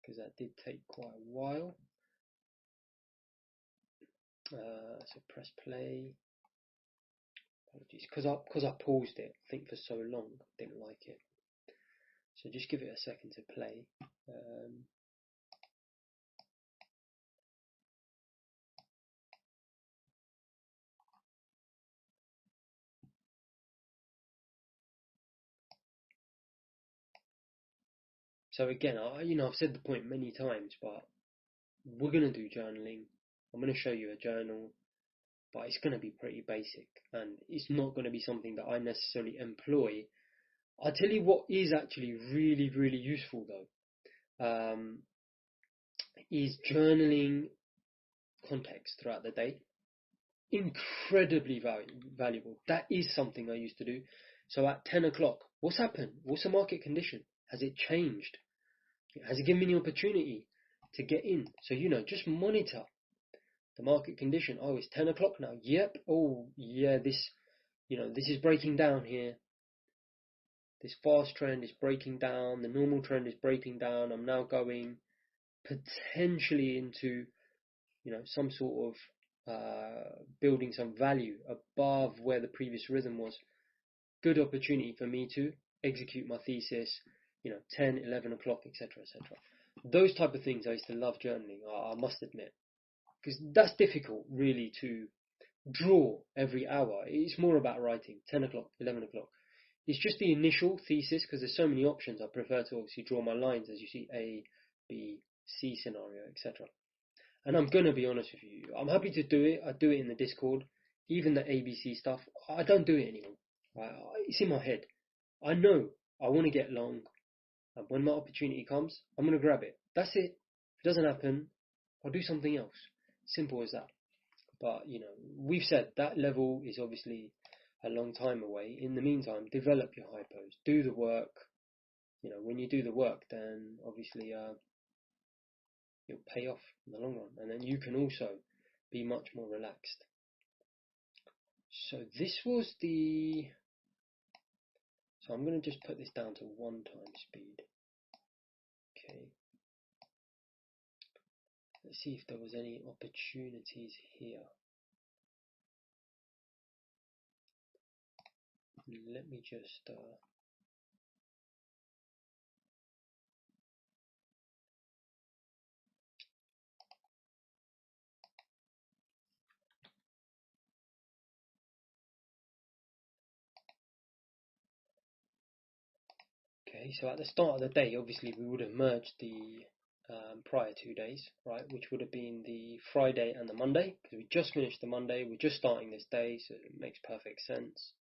because that did take quite a while. So press play. Apologies, because I paused it, I think for so long, didn't like it. So just give it a second to play. So again, I've said the point many times, but we're going to do journaling. I'm going to show you a journal, but it's going to be pretty basic, and it's not going to be something that I necessarily employ. I'll tell you what is actually really, really useful though, is journaling context throughout the day. Incredibly valuable. That is something I used to do. So at 10 o'clock, what's happened? What's the market condition? Has it changed? Has it given me the opportunity to get in? So, just monitor the market condition. Oh, it's 10 o'clock now. Yep. Oh, yeah, this is breaking down here. This fast trend is breaking down. The normal trend is breaking down. I'm now going potentially into, some sort of building some value above where the previous rhythm was. Good opportunity for me to execute my thesis, 10, 11 o'clock, etc., etc. Those type of things I used to love journaling, I must admit, because that's difficult really to draw every hour. It's more about writing, 10 o'clock, 11 o'clock. It's just the initial thesis, because there's so many options. I prefer to obviously draw my lines as you see A, B, C scenario, etc. And I'm going to be honest with you, I'm happy to do it. I do it in the Discord. Even the ABC stuff, I don't do it anymore. It's in my head. I know I want to get long, and when my opportunity comes, I'm going to grab it. That's it. If it doesn't happen, I'll do something else. Simple as that. But, we've said that level is obviously a long time away. In the meantime, develop your hypos. Do the work. When you do the work, then obviously it'll pay off in the long run. And then you can also be much more relaxed. So this was the... So I'm going to just put this down to 1 times speed. Okay. Let's see if there was any opportunities here. Let me just... Okay, so at the start of the day, obviously we would have merged the prior 2 days, right, which would have been the Friday and the Monday, because we just finished the Monday, we're just starting this day, so it makes perfect sense.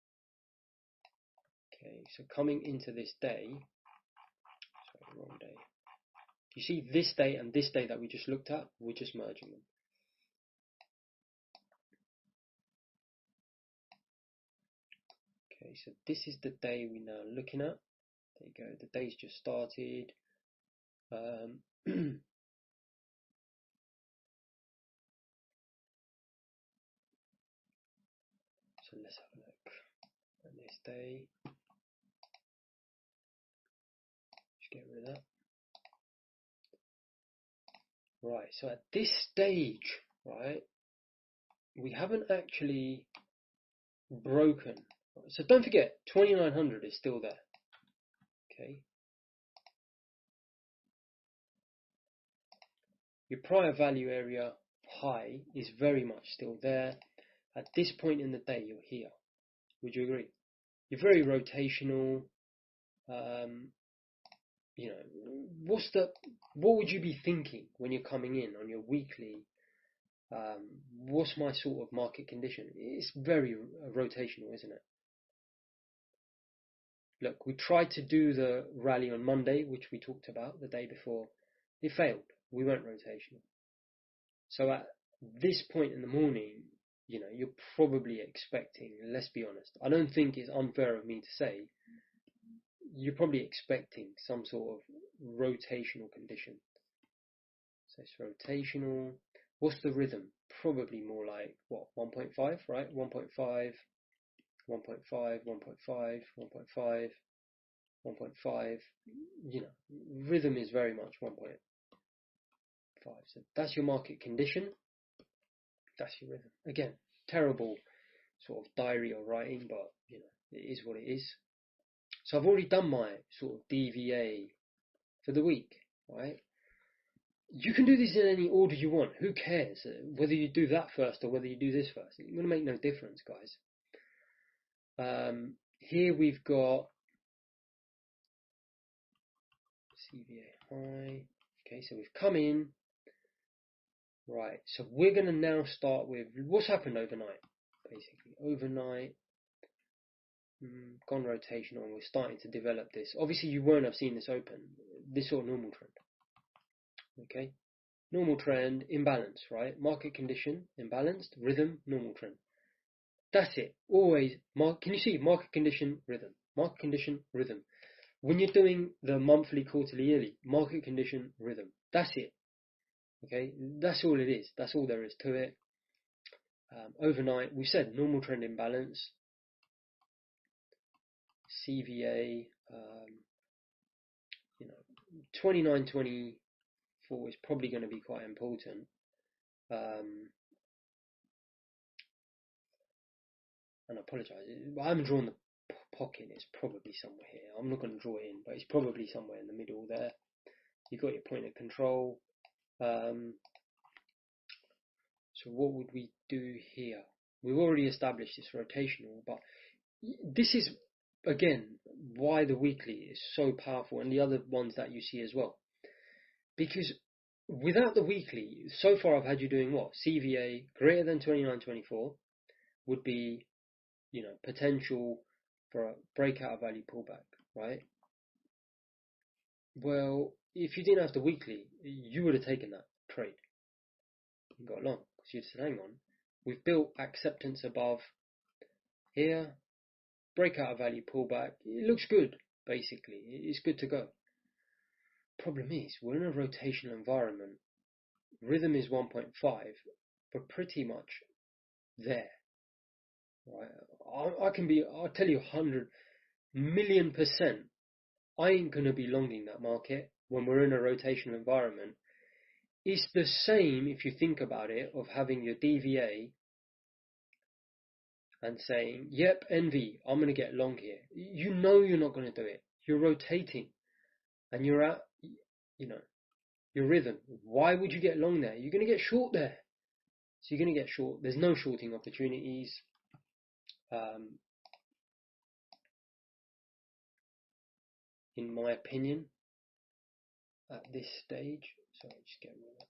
Okay, so coming into this day, sorry, wrong day. You see this day and this day that we just looked at, we're just merging them. Okay, so this is the day we're now looking at. There you go, the day's just started. So let's have a look at this day. Just get rid of that. Right, so at this stage, right, we haven't actually broken. So don't forget, 2900 is still there. Okay. Your prior value area high is very much still there. At this point in the day, you're here. Would you agree? You're very rotational. You know, what would you be thinking when you're coming in on your weekly? What's my sort of market condition? It's very rotational, isn't it? Look, we tried to do the rally on Monday, which we talked about the day before. It failed. We weren't rotational. So at this point in the morning, you know, you're probably expecting, let's be honest, I don't think it's unfair of me to say, you're probably expecting some sort of rotational condition. So it's rotational. What's the rhythm? Probably more like, what, 1.5, right? 1.5, 1.5, 1.5, 1.5, 1.5. You know, rhythm is very much 1.5. So that's your market condition. That's your rhythm. Again, terrible sort of diary or writing, but you know, it is what it is. So I've already done my sort of DVA for the week, right? You can do this in any order you want. Who cares whether you do that first or whether you do this first? It's going to make no difference, guys. Here we've got CVA high. Okay, so we've come in. Right, so we're going to now start with what's happened overnight, basically. Overnight, gone rotational, and we're starting to develop this. Obviously, you won't have seen this open. This sort of normal trend. Okay, normal trend, imbalance, right? Market condition, imbalanced, rhythm, normal trend. That's it. Always, can you see market condition, rhythm? Market condition, rhythm. When you're doing the monthly, quarterly, yearly, market condition, rhythm. That's it. Okay, that's all it is. That's all there is to it. Overnight, we said normal trend imbalance, CVA, you know, 29.24 is probably going to be quite important. And I apologise, I haven't drawn the pocket. It's probably somewhere here. I'm not going to draw it in, but it's probably somewhere in the middle there. You've got your point of control. So what would we do here? We've already established this rotational, but this is, again, why the weekly is so powerful, and the other ones that you see as well. Because without the weekly, so far I've had you doing what? CVA greater than 29.24 would be, you know, potential for a breakout value pullback, right? Well, if you didn't have the weekly, you would have taken that trade and got long. Because you'd said, hang on, we've built acceptance above here, breakout value pullback. It looks good, basically. It's good to go. Problem is, we're in a rotational environment. Rhythm is 1.5, but pretty much there. Right? I'll tell you 100,000,000%, I ain't going to be longing that market when we're in a rotational environment. It's the same, if you think about it, of having your DVA and saying, yep, NV, I'm going to get long here. You know you're not going to do it. You're rotating and you're at, you know, your rhythm. Why would you get long there? You're going to get short there. So you're going to get short. There's no shorting opportunities. In my opinion, at this stage. Sorry, just get rid of that.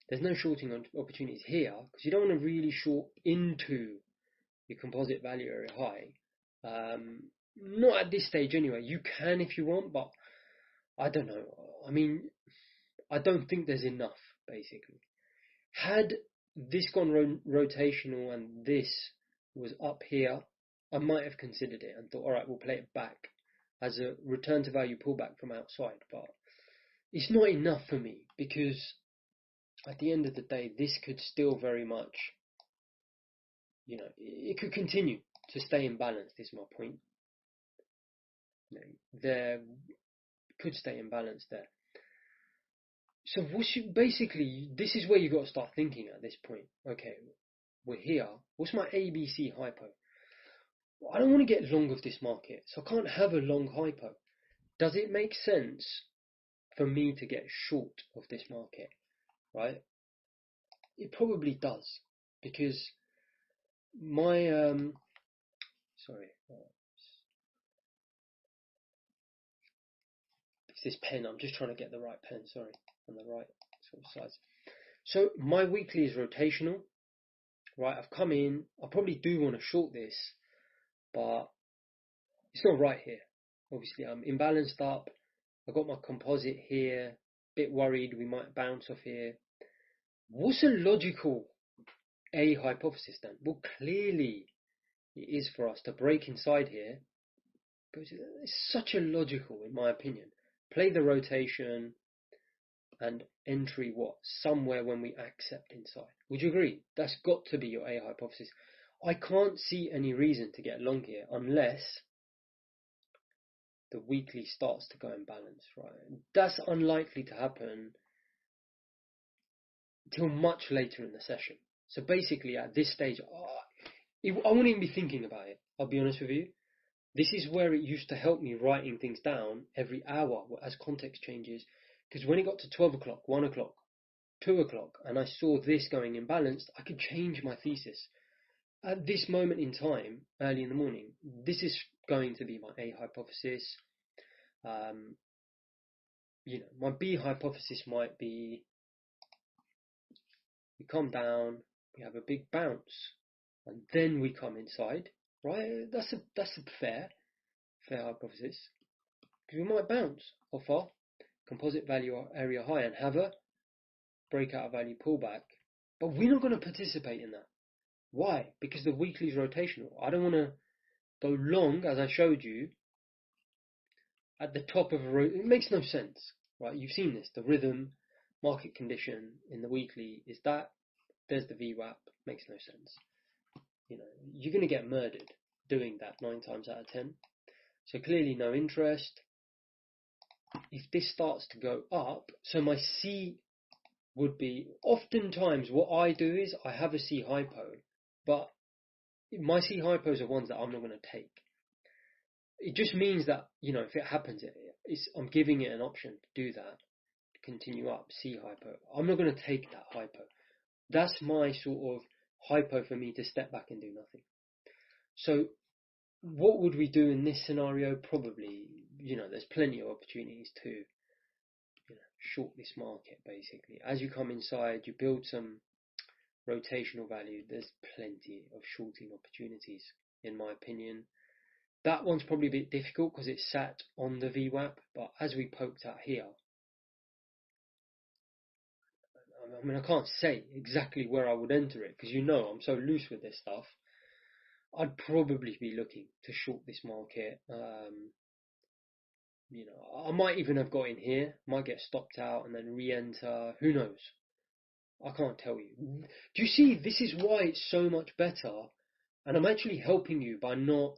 There's no shorting opportunities here because you don't want to really short into your composite value area high. Not at this stage anyway. You can if you want, but I don't know. I mean, I don't think there's enough, basically. Had this gone rotational and this was up here, I might have considered it and thought, all right, we'll play it back as a return to value pullback from outside. But it's not enough for me because at the end of the day, this could still very much, you know, it could continue to stay in balance. This is my point. You know, there could stay in balance there. So basically, this is where you've got to start thinking at this point. Okay, we're here. What's my ABC hypo? Well, I don't want to get long of this market, so I can't have a long hypo. Does it make sense for me to get short of this market, right? It probably does, because my Sorry. It's this pen. I'm just trying to get the right pen. Sorry, on the right sort of size. So my weekly is rotational, right? I've come in. I probably do want to short this, but it's not right here. Obviously, I'm imbalanced up. I've got my composite here. Bit worried we might bounce off here. What's a logical A hypothesis then? Well, clearly it is for us to break inside here, because it's such a logical, in my opinion. Play the rotation and entry somewhere when we accept inside. Would you agree? That's got to be your A hypothesis. I can't see any reason to get long here unless the weekly starts to go imbalanced, right? That's unlikely to happen till much later in the session. So basically, at this stage, I wouldn't even be thinking about it. I'll be honest with you. This is where it used to help me writing things down every hour as context changes. Because when it got to 12 o'clock, 1 o'clock, 2 o'clock, and I saw this going imbalanced, I could change my thesis. At this moment in time, early in the morning, this is going to be my A hypothesis. My B hypothesis might be we come down, we have a big bounce, and then we come inside, right? That's a fair hypothesis, because we might bounce off our composite value area high and have a breakout value pullback, but we're not going to participate in that. Why? Because the weekly is rotational. I don't want to go long, as I showed you, at the top of it makes no sense, right? You've seen this. The rhythm, market condition in the weekly is that. There's the VWAP. Makes no sense. You're going to get murdered doing that 9 times out of 10. So clearly no interest. If this starts to go up, so my C would be, oftentimes what I do is I have a C hypo, but my C hypos are ones that I'm not going to take. It just means that, if it happens, I'm giving it an option to do that, to continue up, C hypo. I'm not going to take that hypo. That's my sort of hypo for me to step back and do nothing. So what would we do in this scenario? Probably, there's plenty of opportunities to short this market, basically. As you come inside, you build some rotational value, there's plenty of shorting opportunities, in my opinion. That one's probably a bit difficult because it's sat on the VWAP, but as we poked out here, I can't say exactly where I would enter it because I'm so loose with this stuff. I'd probably be looking to short this market. I might even have got in here, might get stopped out and then re-enter. Who knows? I can't tell you. Do you see? This is why it's so much better, and I'm actually helping you by not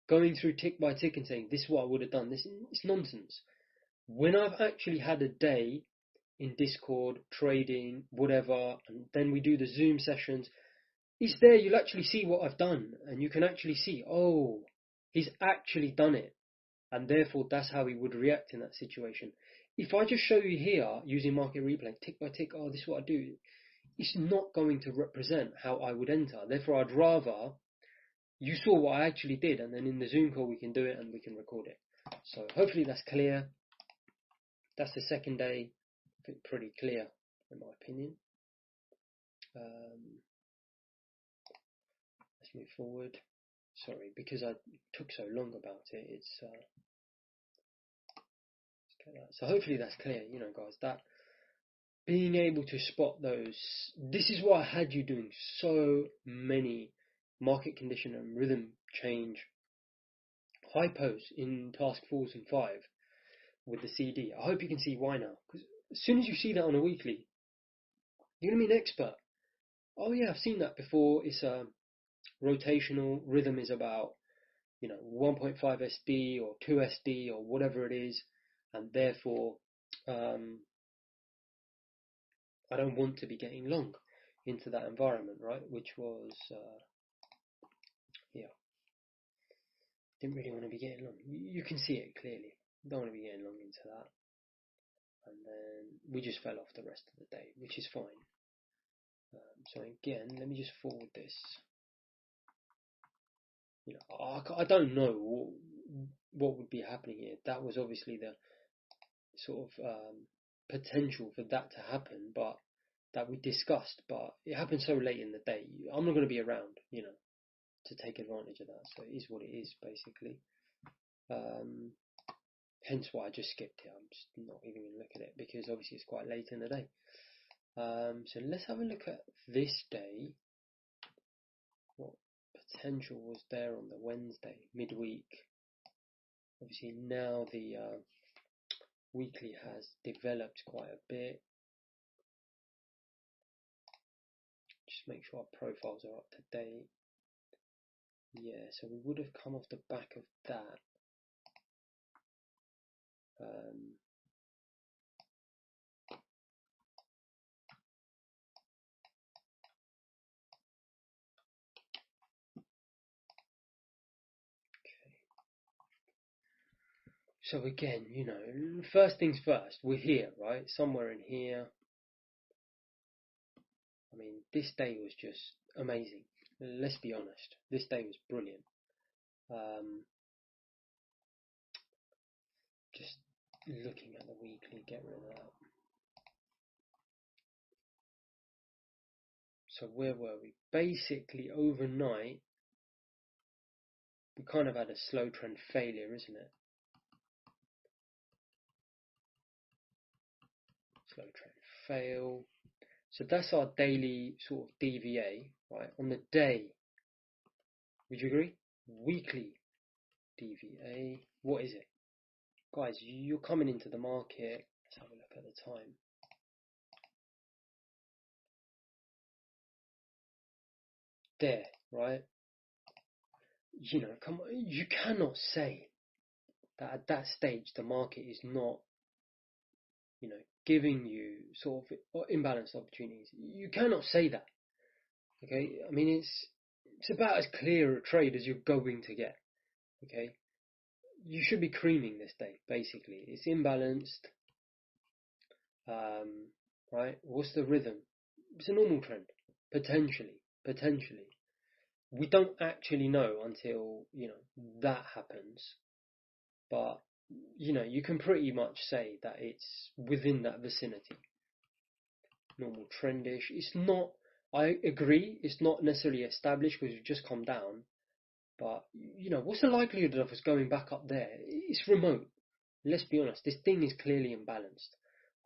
going through tick by tick and saying this is what I would have done. It's nonsense. When I've actually had a day in Discord, trading, whatever, and then we do the Zoom sessions, it's there, you'll actually see what I've done, and you can actually see, oh, he's actually done it, and therefore that's how he would react in that situation. If I just show you here, using market replay, tick by tick, oh, this is what I do, it's not going to represent how I would enter. Therefore, I'd rather you saw what I actually did, and then in the Zoom call we can do it and we can record it. So hopefully that's clear. That's the second day. I think pretty clear, in my opinion. Let's move forward. Sorry, because I took so long about it. Let's get that. So hopefully that's clear, guys. That being able to spot those. This is why I had you doing so many market condition and rhythm change hypos in task 4s and 5 with the CD. I hope you can see why now. Because as soon as you see that on a weekly, you're going to be an expert. Oh yeah, I've seen that before. It's a rotational. Rhythm is about 1.5 SD or 2 SD or whatever it is, and therefore I don't want to be getting long into that environment, right? Which was didn't really want to be getting long. You can see it clearly. Don't want to be getting long into that. And then we just fell off the rest of the day, which is fine. So again, let me just forward this. I don't know what would be happening here. That was obviously the sort of potential for that to happen, but that we discussed. But it happened so late in the day. I'm not going to be around, to take advantage of that. So it is what it is, basically. Hence why I just skipped it. I'm just not even going to look at it because obviously it's quite late in the day. So let's have a look at this day. What potential was there on the Wednesday, midweek? Obviously now the weekly has developed quite a bit. Just make sure our profiles are up to date. Yeah, so we would have come off the back of that. So again, first things first, we're here, right? Somewhere in here. I mean, this day was just amazing. Let's be honest. This day was brilliant. Just looking at the weekly, get rid of that. So where were we? Basically, overnight, we kind of had a slow trend failure, isn't it? Slow trend fail. So that's our daily sort of DVA, right? On the day, would you agree? Weekly DVA. What is it? Guys, you're coming into the market. Let's have a look at the time. There, right? Come on, you cannot say that at that stage the market is not, giving you sort of imbalanced opportunities. You cannot say that. Okay, I mean it's about as clear a trade as you're going to get. Okay, you should be creaming this day. Basically, it's imbalanced. Right? What's the rhythm? It's a normal trend, potentially. We don't actually know until that happens, but you can pretty much say that it's within that vicinity. Normal trendish. It's not. I agree. It's not necessarily established because you've just come down. But what's the likelihood of us going back up there? It's remote. Let's be honest. This thing is clearly imbalanced.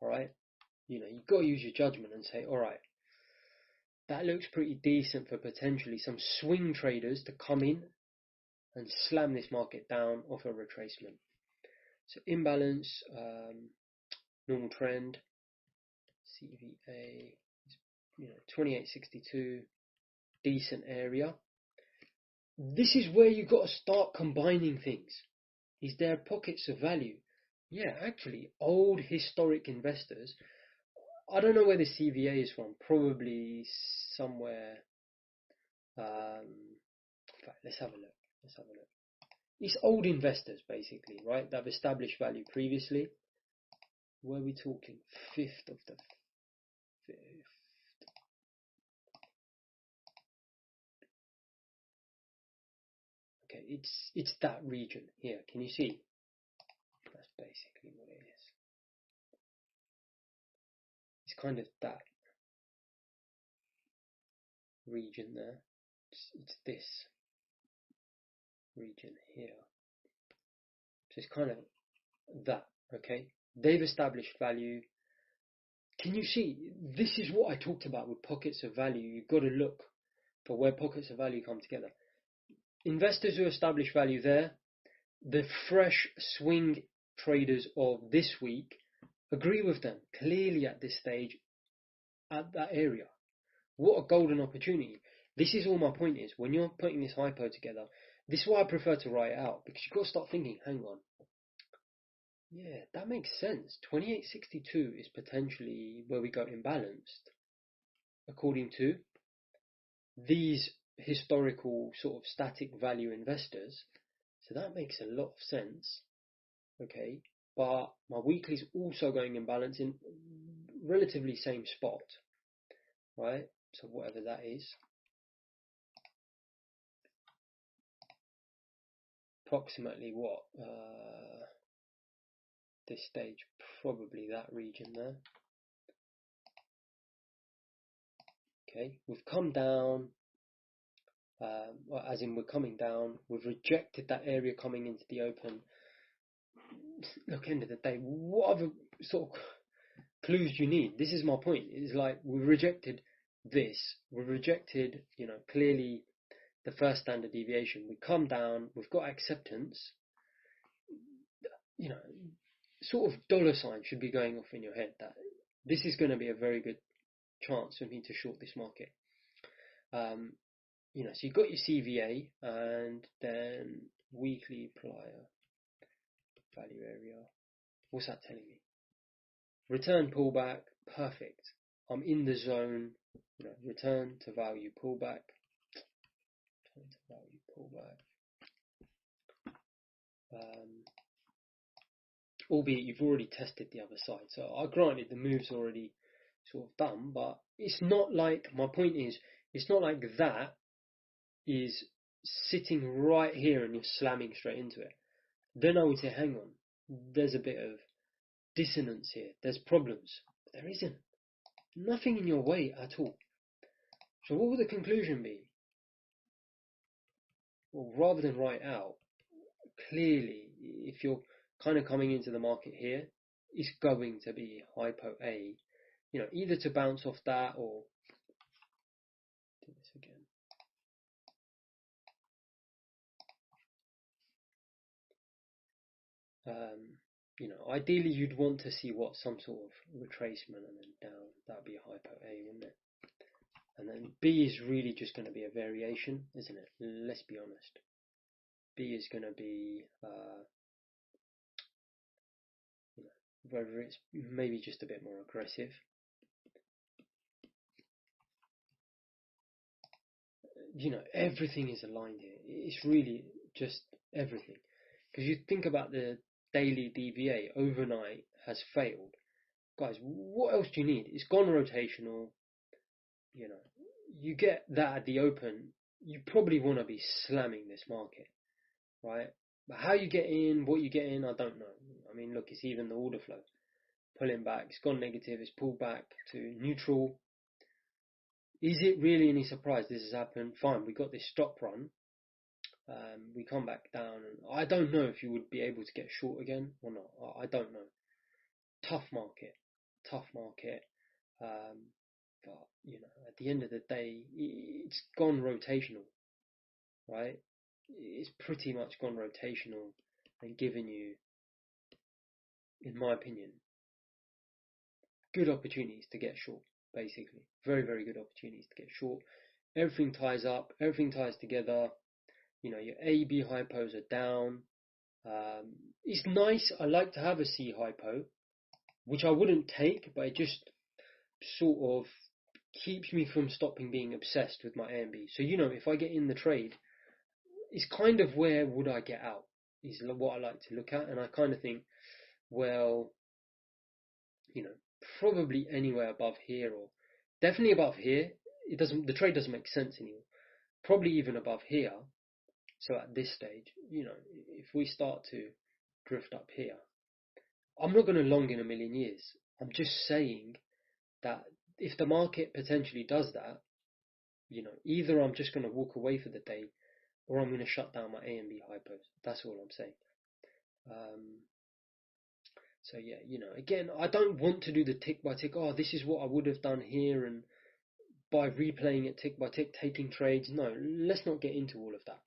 All right. You've got to use your judgment and say, all right, that looks pretty decent for potentially some swing traders to come in and slam this market down off a retracement. So imbalance, normal trend, CVA, 2862, decent area. This is where you've got to start combining things. Is there pockets of value? Yeah, actually, old historic investors. I don't know where the CVA is from. Probably somewhere. In fact, let's have a look. It's old investors, basically, right? That have established value previously. Where are we talking? 5th of the 5th. Okay, it's that region here. Can you see? That's basically what it is. It's kind of that region there. It's this region here. So it's kind of that, okay? They've established value. Can you see? This is what I talked about with pockets of value. You've got to look for where pockets of value come together. Investors who establish value there, the fresh swing traders of this week, agree with them clearly at this stage at that area. What a golden opportunity. This is all my point is, when you're putting this hypo together, this is why I prefer to write it out, because you've got to start thinking, hang on. Yeah, that makes sense. 2862 is potentially where we got imbalanced, according to these historical sort of static value investors. So that makes a lot of sense. Okay, but my weekly's also going in balance in relatively same spot, right? So whatever that is. approximately what? This stage, probably that region there. Okay, we've come down, as in we're coming down, we've rejected that area coming into the open. Look, end of the day, what other sort of clues do you need? This is my point. It's like we've rejected this, we've rejected, clearly the first standard deviation. We come down, we've got acceptance, sort of dollar sign should be going off in your head that this is going to be a very good chance for me to short this market. So you've got your CVA and then weekly plier value area. What's that telling me? Return pullback, perfect. I'm in the zone. Return to value pullback. Return to value pullback. Albeit you've already tested the other side. So granted the move's already sort of done, but it's not like, my point is, it's not like that is sitting right here and you're slamming straight into it. Then I would say, hang on, there's a bit of dissonance here. There's problems. But there isn't. Nothing in your way at all. So what would the conclusion be? Well, rather than write out, clearly, if you're kind of coming into the market here, it's going to be hypo A, either to bounce off that or do this again. Ideally you'd want to see some sort of retracement and then down. That'd be hypo A, wouldn't it? And then B is really just going to be a variation, isn't it? Let's be honest. B is going to be whether it's maybe just a bit more aggressive. Everything is aligned here. It's really just everything. Because you think about the daily DVA overnight has failed. Guys, what else do you need? It's gone rotational. You get that at the open, you probably want to be slamming this market, right? But how you get in, what you get in, I don't know. I mean, look, it's even the order flow. Pulling back, it's gone negative, it's pulled back to neutral. Is it really any surprise this has happened? Fine, we got this stop run. We come back down, and I don't know if you would be able to get short again or not. I don't know. Tough market. But at the end of the day, it's gone rotational, right? It's pretty much gone rotational and given you, in my opinion, good opportunities to get short. Basically, very, very good opportunities to get short. Everything ties up, everything ties together. Your A, B hypos are down. It's nice. I like to have a C hypo, which I wouldn't take, but it just sort of keeps me from stopping being obsessed with my A and B. So, if I get in the trade, it's kind of where would I get out is what I like to look at. And I kind of think, well, probably anywhere above here or definitely above here. The trade doesn't make sense anymore. Probably even above here. So at this stage, if we start to drift up here, I'm not going to long in a million years. I'm just saying that if the market potentially does that, either I'm just going to walk away for the day or I'm going to shut down my A and B hypos. That's all I'm saying. So yeah, again, I don't want to do the tick by tick. Oh, this is what I would have done here, and by replaying it tick by tick, taking trades. No, let's not get into all of that.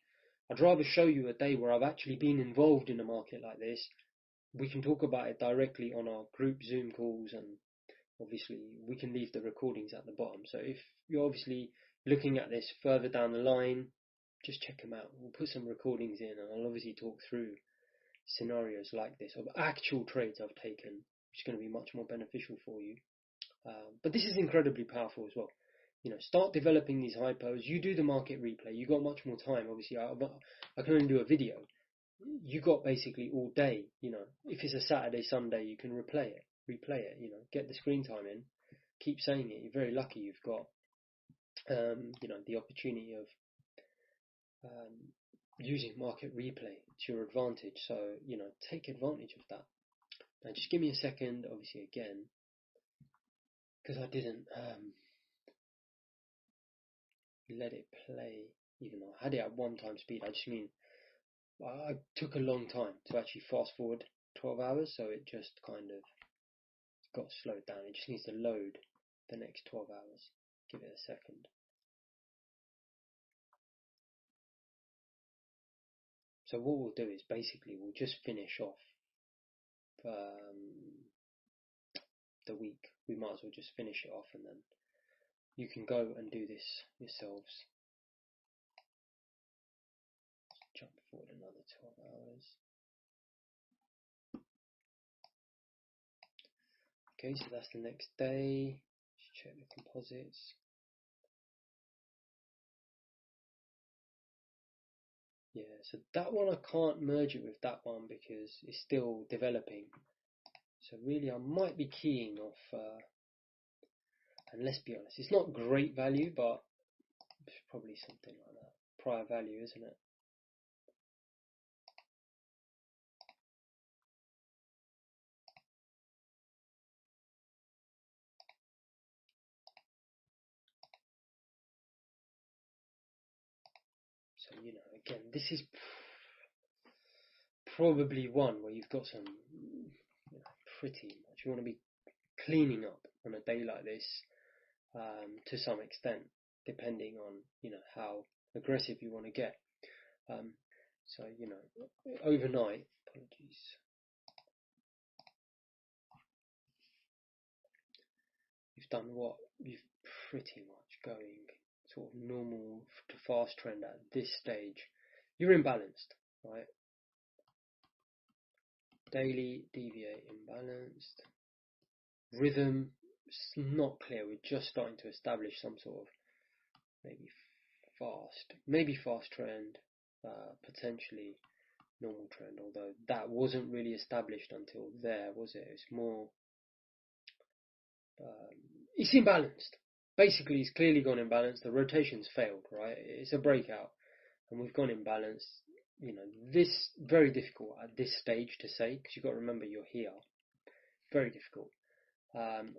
I'd rather show you a day where I've actually been involved in a market like this. We can talk about it directly on our group Zoom calls, and obviously we can leave the recordings at the bottom. So if you're obviously looking at this further down the line, just check them out. We'll put some recordings in, and I'll obviously talk through scenarios like this of actual trades I've taken, which is going to be much more beneficial for you. But this is incredibly powerful as well. Start developing these hypos. You do the market replay. You got much more time. Obviously, I can only do a video. You got basically all day. If it's a Saturday, Sunday, you can replay it. Get the screen time in. Keep saying it. You're very lucky you've got, the opportunity of using market replay to your advantage. So, take advantage of that. Now, just give me a second, obviously, again, because I didn't let it play, even though I had it at 1x speed. I just mean I took a long time to actually fast forward 12 hours, so it just kind of got slowed down. It just needs to load the next 12 hours. Give it a second. So what we'll do is basically we'll just finish off the week. We might as well just finish it off, and then you can go and do this yourselves. Jump forward another 12 hours. Okay, so that's the next day. Just check the composites. Yeah, so that one I can't merge it with that one because it's still developing. So really I might be keying off, and let's be honest, it's not great value, but it's probably something like that. Prior value, isn't it? So, again, this is probably one where you've got some, pretty much, you want to be cleaning up on a day like this, to some extent, depending on, how aggressive you want to get. So, overnight, apologies. You've done what? You've pretty much going sort of normal to fast trend at this stage. You're imbalanced, right? Daily, deviate, imbalanced. Rhythm, it's not clear. We're just starting to establish some sort of maybe fast trend, potentially normal trend, although that wasn't really established until there, was it? It's more, it's imbalanced. Basically, it's clearly gone imbalanced. The rotation's failed, right? It's a breakout, and we've gone imbalanced. This very difficult at this stage to say, because you've got to remember you're here. Very difficult.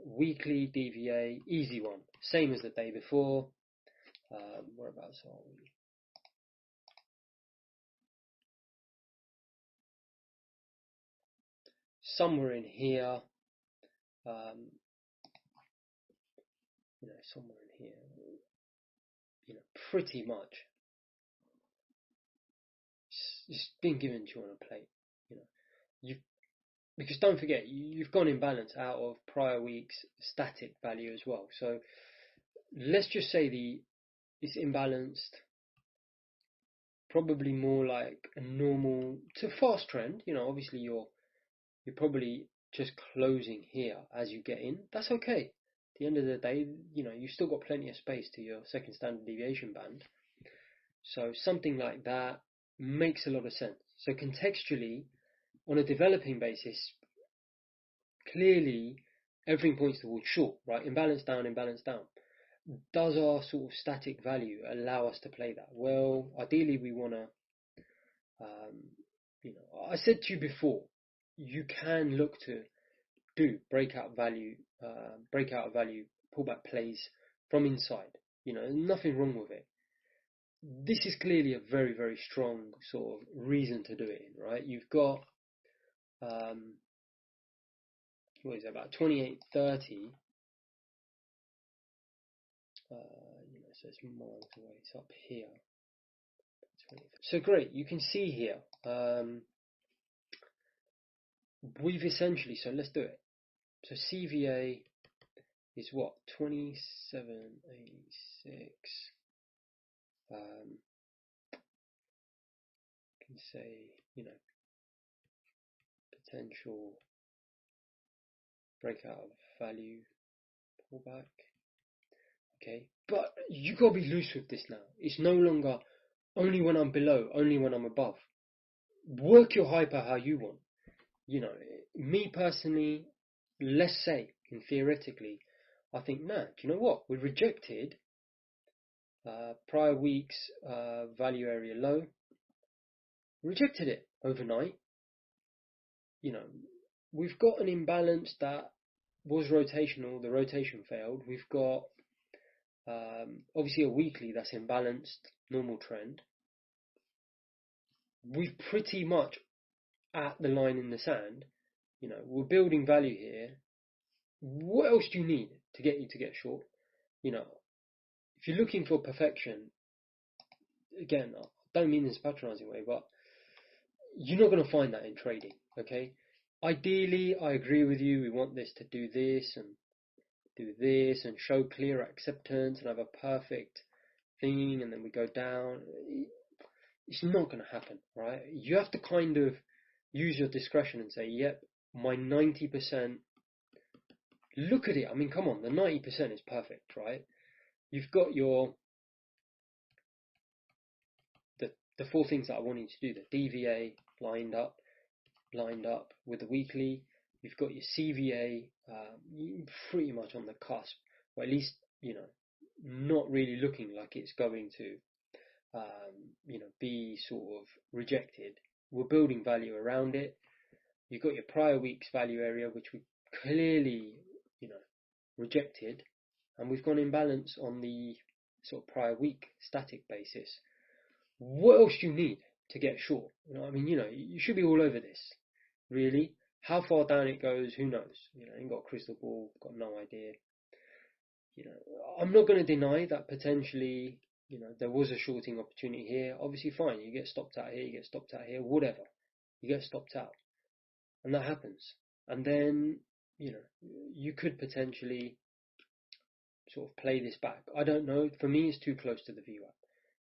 Weekly DVA, easy one. Same as the day before. Whereabouts are we? Somewhere in here. Somewhere in here. Pretty much. It's been given to you on a plate. Because don't forget, you've gone in balance out of prior week's static value as well. So let's just say it's imbalanced, probably more like a normal to fast trend. Obviously you're probably just closing here as you get in. That's okay. At the end of the day, you've still got plenty of space to your second standard deviation band. So something like that makes a lot of sense. So contextually, on a developing basis, clearly everything points towards short, right? Imbalance down, imbalance down. Does our sort of static value allow us to play that? Well, ideally we want to, I said to you before, you can look to do breakout value pullback plays from inside. Nothing wrong with it. This is clearly a very, very strong sort of reason to do it in, right? You've got, what is it, about 28.30. So it's miles away. It's up here. So great. You can see here. We've essentially. So let's do it. So CVA is what? 27.86. Can say, potential breakout of value pullback. Okay, but you gotta be loose with this now. It's no longer only when I'm below, only when I'm above. Work your hyper how you want. Me personally, let's say, theoretically, I think, do you know what? We rejected prior week's value area low. rejected it overnight. We've got an imbalance that was rotational. The rotation failed. We've got obviously a weekly that's imbalanced, normal trend. We've pretty much at the line in the sand. We're building value here. What else do you need to get you to get short? If you're looking for perfection, again, I don't mean this patronizing way, but you're not going to find that in trading, okay? Ideally, I agree with you. We want this to do this and do this and show clear acceptance and have a perfect thing, and then we go down. It's not going to happen, right? You have to kind of use your discretion and say, yep, my 90%, look at it. I mean, come on, the 90% is perfect, right? You've got the four things that I wanted to do, the DVA lined up with the weekly. You've got your CVA pretty much on the cusp, or at least, not really looking like it's going to, be sort of rejected. We're building value around it. You've got your prior week's value area, which we clearly, rejected, and we've gone in balance on the sort of prior week static basis. What else do you need to get short? You should be all over this, really. How far down it goes, who knows? Ain't got a crystal ball, got no idea. I'm not going to deny that potentially, there was a shorting opportunity here. Obviously, fine, you get stopped out here, you get stopped out here, whatever. You get stopped out, and that happens. And then, you could potentially sort of play this back. I don't know. For me, it's too close to the VWAP.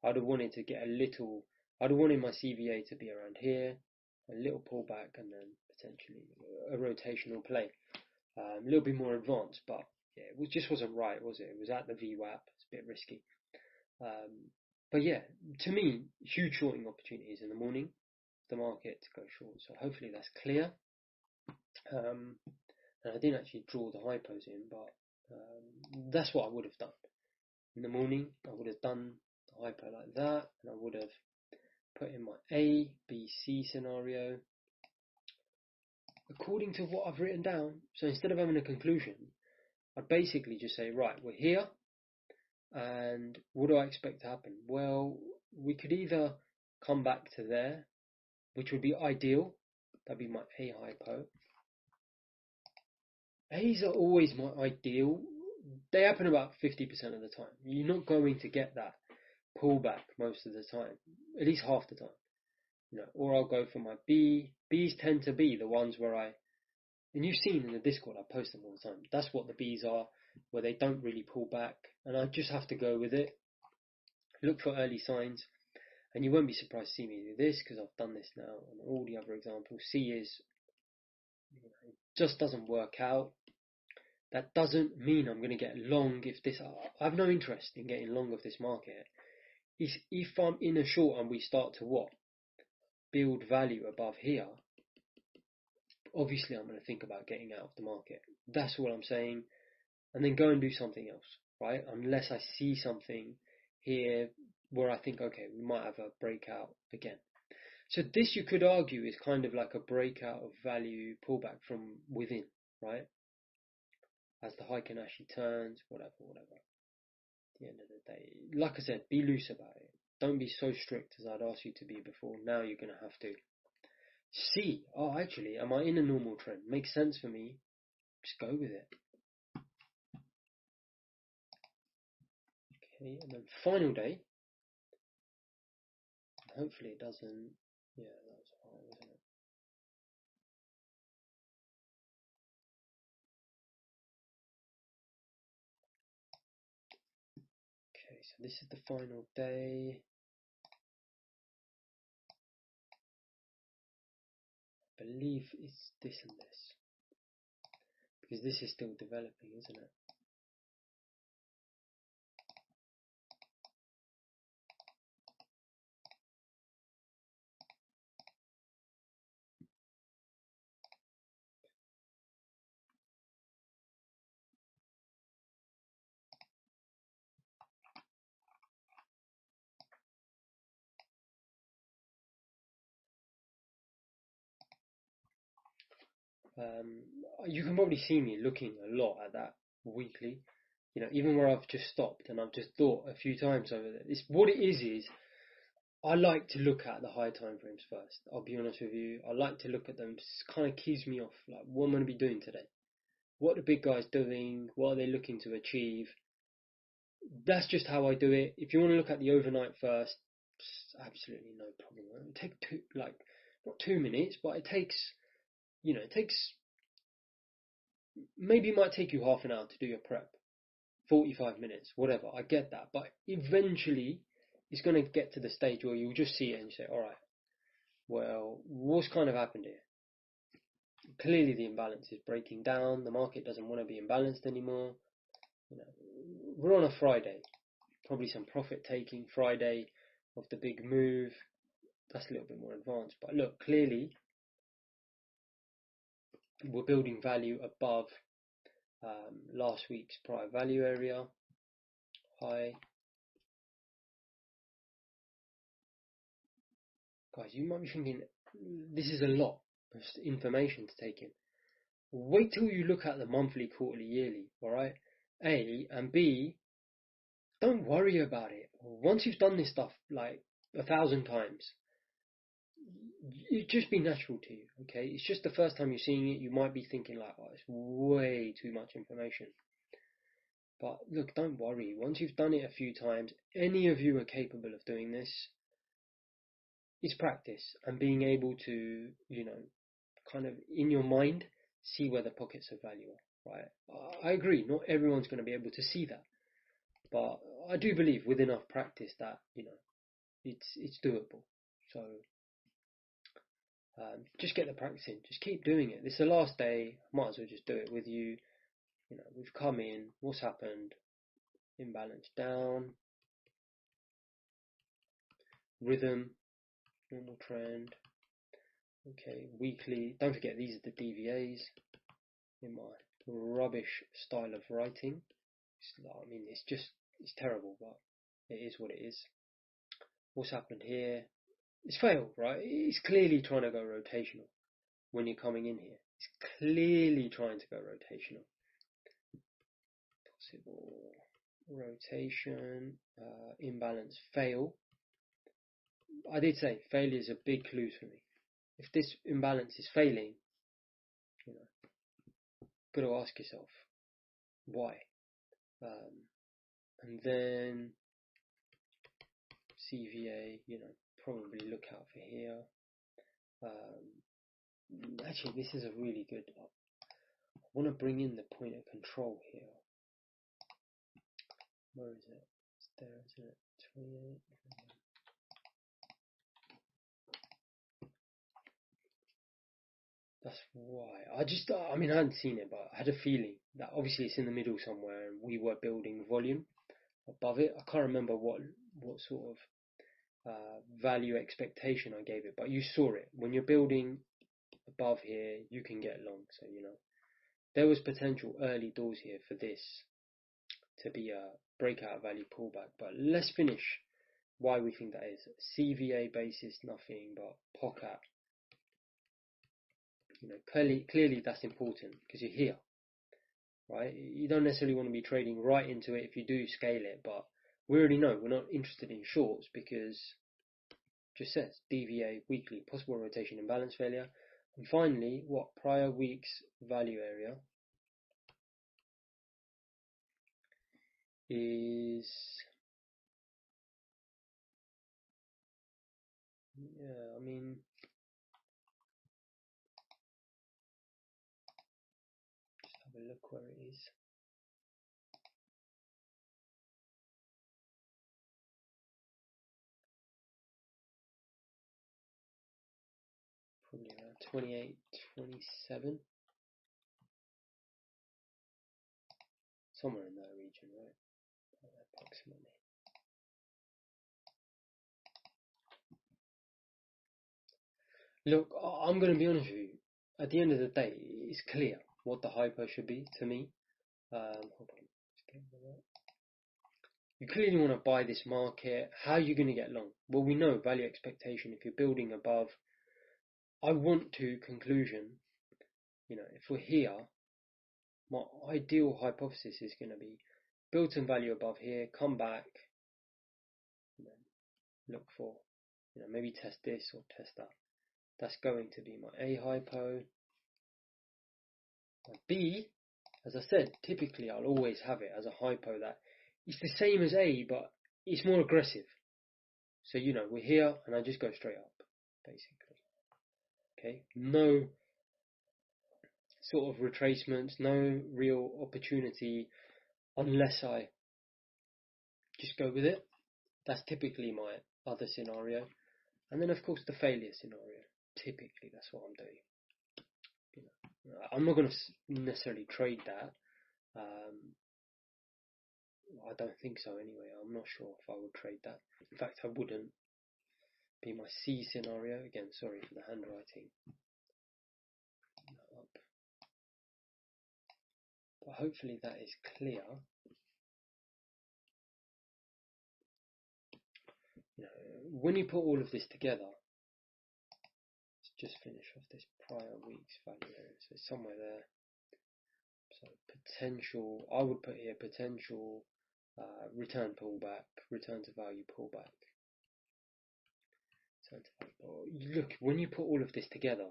I'd have wanted to get I'd have wanted my CVA to be around here, a little pullback, and then potentially a rotational play. A little bit more advanced, but yeah, it just wasn't right, was it? It was at the VWAP. It's a bit risky. But yeah, to me, huge shorting opportunities in the morning, the market to go short. So hopefully that's clear. And I didn't actually draw the hypos in, but that's what I would have done. In the morning, I would have done the hypo like that, and I would have put in my A, B, C scenario according to what I've written down. So instead of having a conclusion, I'd basically just say, right, we're here, and what do I expect to happen? Well, we could either come back to there, which would be ideal. That'd be my A hypo. A's are always my ideal. They happen about 50% of the time. You're not going to get that pullback most of the time, at least half the time. Or I'll go for my B. B's tend to be the ones where and you've seen in the Discord, I post them all the time. That's what the B's are, where they don't really pull back, and I just have to go with it. Look for early signs, and you won't be surprised to see me do this, because I've done this now on all the other examples. C is, just doesn't work out. That doesn't mean I'm going to get long if this, I have no interest in getting long of this market. If I'm in a short and we start to build value above here, obviously I'm going to think about getting out of the market. That's all I'm saying. And then go and do something else, right? Unless I see something here where I think, okay, we might have a breakout again. So this, you could argue, is kind of like a breakout of value pullback from within, right? As the Heiken actually turns, whatever. At the end of the day, like I said, be loose about it. Don't be so strict as I'd asked you to be before. Now you're going to have to see, actually, am I in a normal trend? Makes sense for me. Just go with it. Okay, and then final day. Hopefully it doesn't. Yeah, that was alright, wasn't it? Okay, so this is the final day. I believe it's this and this, because this is still developing, isn't it? You can probably see me looking a lot at that weekly. Even where I've just stopped and I've just thought a few times over there. It's what it is I like to look at the higher time frames first. I'll be honest with you. I like to look at them. It kind of keys me off. Like, what am I going to be doing today? What are the big guys doing? What are they looking to achieve? That's just how I do it. If you want to look at the overnight first, absolutely no problem. It take not 2 minutes, but maybe it might take you half an hour to do your prep, 45 minutes, whatever. I get that, but eventually it's going to get to the stage where you'll just see it and you say, all right, well, what's kind of happened here? Clearly the imbalance is breaking down. The market doesn't want to be imbalanced anymore. We're on a Friday, probably some profit taking Friday of the big move. That's a little bit more advanced, but look, clearly we're building value above last week's prior value area high. Guys, you might be thinking this is a lot of information to take in. Wait till you look at the monthly, quarterly, yearly, alright? A, and B, don't worry about it. Once you've done this stuff like 1,000 times, it just be natural to you, okay? It's just the first time you're seeing it, you might be thinking like, oh, it's way too much information. But look, don't worry. Once you've done it a few times, any of you are capable of doing this. It's practice and being able to, kind of in your mind, see where the pockets of value are, right? I agree, not everyone's going to be able to see that. But I do believe with enough practice that, it's doable. So just get the practice in. Just keep doing it. This is the last day. Might as well just do it with you. We've come in. What's happened? Imbalance down. Rhythm. Normal trend. Okay, weekly. Don't forget these are the DVAs in my rubbish style of writing. It's terrible, but it is what it is. What's happened here? It's failed, right? It's clearly trying to go rotational when you're coming in here. It's clearly trying to go rotational. Possible rotation, imbalance, fail. I did say failure is a big clue for me. If this imbalance is failing, got to ask yourself why. And then CVA, probably look out for here. Actually, this is a really good. I want to bring in the point of control here. Where is it? It's there, isn't it? 28. That's why. I hadn't seen it, but I had a feeling that obviously it's in the middle somewhere and we were building volume above it. I can't remember what sort of value expectation I gave it, but you saw it. When you're building above here, you can get long. So, there was potential early doors here for this to be a breakout value pullback. But let's finish why we think that is. CVA basis, nothing but pocket. Clearly that's important because you're here, right? You don't necessarily want to be trading right into it if you do scale it, but we already know we're not interested in shorts because it just says DVA weekly, possible rotation imbalance failure. And finally, what prior week's value area is, just have a look where it is. Probably around 28, 27. Somewhere in that region, right? Approximately. Look, I'm going to be honest with you. At the end of the day, it's clear what the hyper should be to me. Hold on. You clearly want to buy this market. How are you going to get long? Well, we know value expectation. If you're building above, I want to conclusion. if we're here, my ideal hypothesis is going to be built-in value above here, come back, and then look for, maybe test this or test that. That's going to be my A hypo. My B, as I said, typically I'll always have it as a hypo that it's the same as A, but it's more aggressive. So, we're here and I just go straight up, basically. Okay, no sort of retracements, no real opportunity unless I just go with it. That's typically my other scenario. And then, of course, the failure scenario. Typically, that's what I'm doing. I'm not going to necessarily trade that. I don't think so anyway. I'm not sure if I would trade that. In fact, I wouldn't. Be my C scenario. Again, sorry for the handwriting. But hopefully that is clear. When you put all of this together, let's just finish off this prior week's value area. So somewhere there. So potential, I would put here potential return pullback, return to value pullback. Look, when you put all of this together,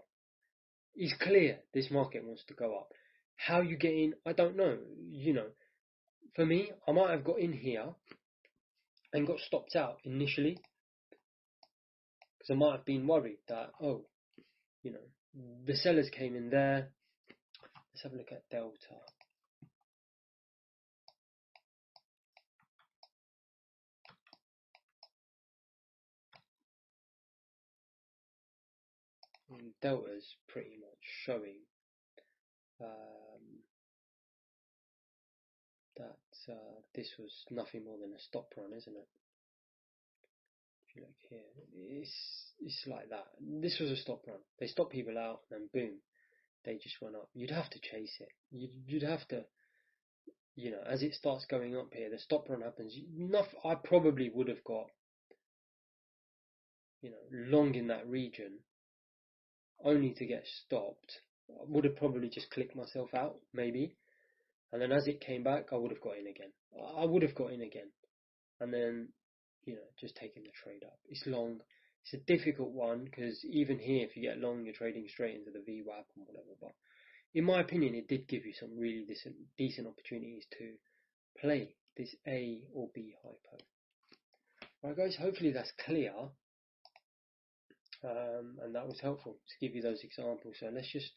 it's clear this market wants to go up. How you get in, I don't know. For me, I might have got in here and got stopped out initially because I might have been worried that, the sellers came in there. Let's have a look at Delta. And Delta's pretty much showing that this was nothing more than a stop run, isn't it? If you look here, it's like that. This was a stop run. They stopped people out, and then boom, they just went up. You'd have to chase it. You'd have to, as it starts going up here, the stop run happens. I probably would have got, long in that region, only to get stopped. I would have probably just clicked myself out, maybe. And then as it came back, I would have got in again. And then, just taking the trade up. It's long. It's a difficult one because even here, if you get long, you're trading straight into the VWAP and whatever. But in my opinion, it did give you some really decent opportunities to play this A or B hypo. Alright guys, hopefully that's clear. And that was helpful to give you those examples. So let's just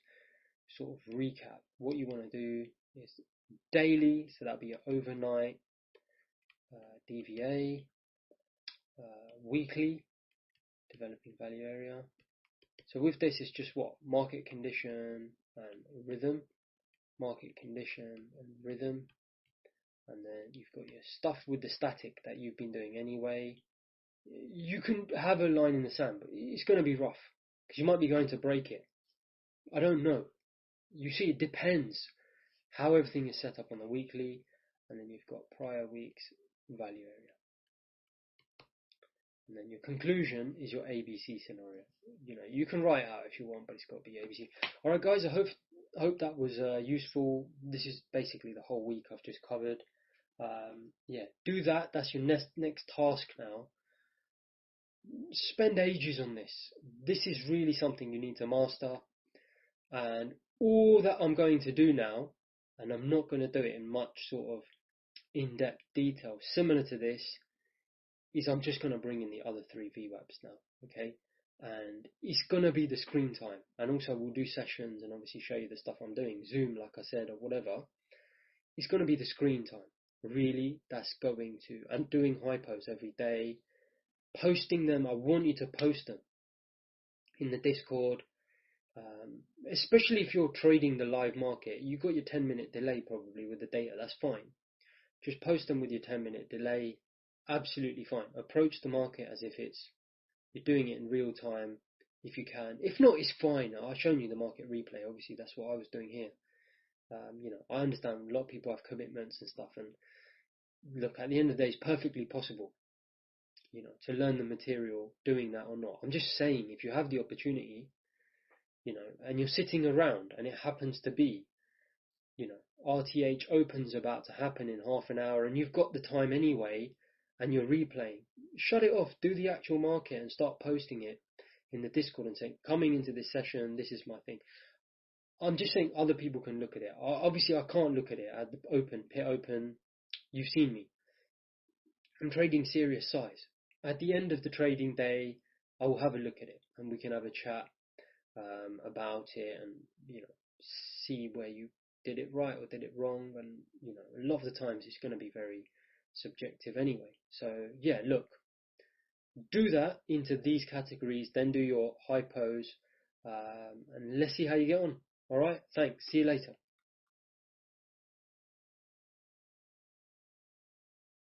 sort of recap. What you want to do is daily, so that'll be your overnight DVA, weekly, developing value area. So with this, it's just what? Market condition and rhythm. Market condition and rhythm. And then you've got your stuff with the static that you've been doing anyway. You can have a line in the sand, but it's going to be rough because you might be going to break it. I don't know. You see, it depends how everything is set up on the weekly, and then you've got prior week's value area. And then your conclusion is your ABC scenario. You can write out if you want, but it's got to be ABC. Alright guys, I hope that was useful. This is basically the whole week I've just covered. Do that. That's your next task now. Spend ages on this. This is really something you need to master. And all that I'm going to do now, and I'm not going to do it in much sort of in-depth detail, similar to this, is I'm just going to bring in the other three VWAPs now, okay? And it's going to be the screen time. And also we'll do sessions and obviously show you the stuff I'm doing, Zoom, like I said, or whatever. It's going to be the screen time. Really, that's going to, and doing hypos every day, posting them. I want you to post them in the Discord, especially if you're trading the live market. You've got your 10-minute delay probably with the data, that's fine. Just post them with your 10-minute delay, absolutely fine. Approach the market as if you're doing it in real time if you can. If not, it's fine. I've shown you the market replay, obviously that's what I was doing here. I understand a lot of people have commitments and stuff, and look, at the end of the day, it's perfectly possible, to learn the material doing that or not. I'm just saying, if you have the opportunity, and you're sitting around and it happens to be, RTH Open's about to happen in half an hour and you've got the time anyway and you're replaying, shut it off, do the actual market and start posting it in the Discord and saying, coming into this session, this is my thing. I'm just saying other people can look at it. Obviously, I can't look at it at the pit open. You've seen me. I'm trading serious size. At the end of the trading day, I will have a look at it and we can have a chat about it and, see where you did it right or did it wrong. And, a lot of the times it's going to be very subjective anyway. So, yeah, look, do that into these categories, then do your hypos, and let's see how you get on. All right, thanks. See you later.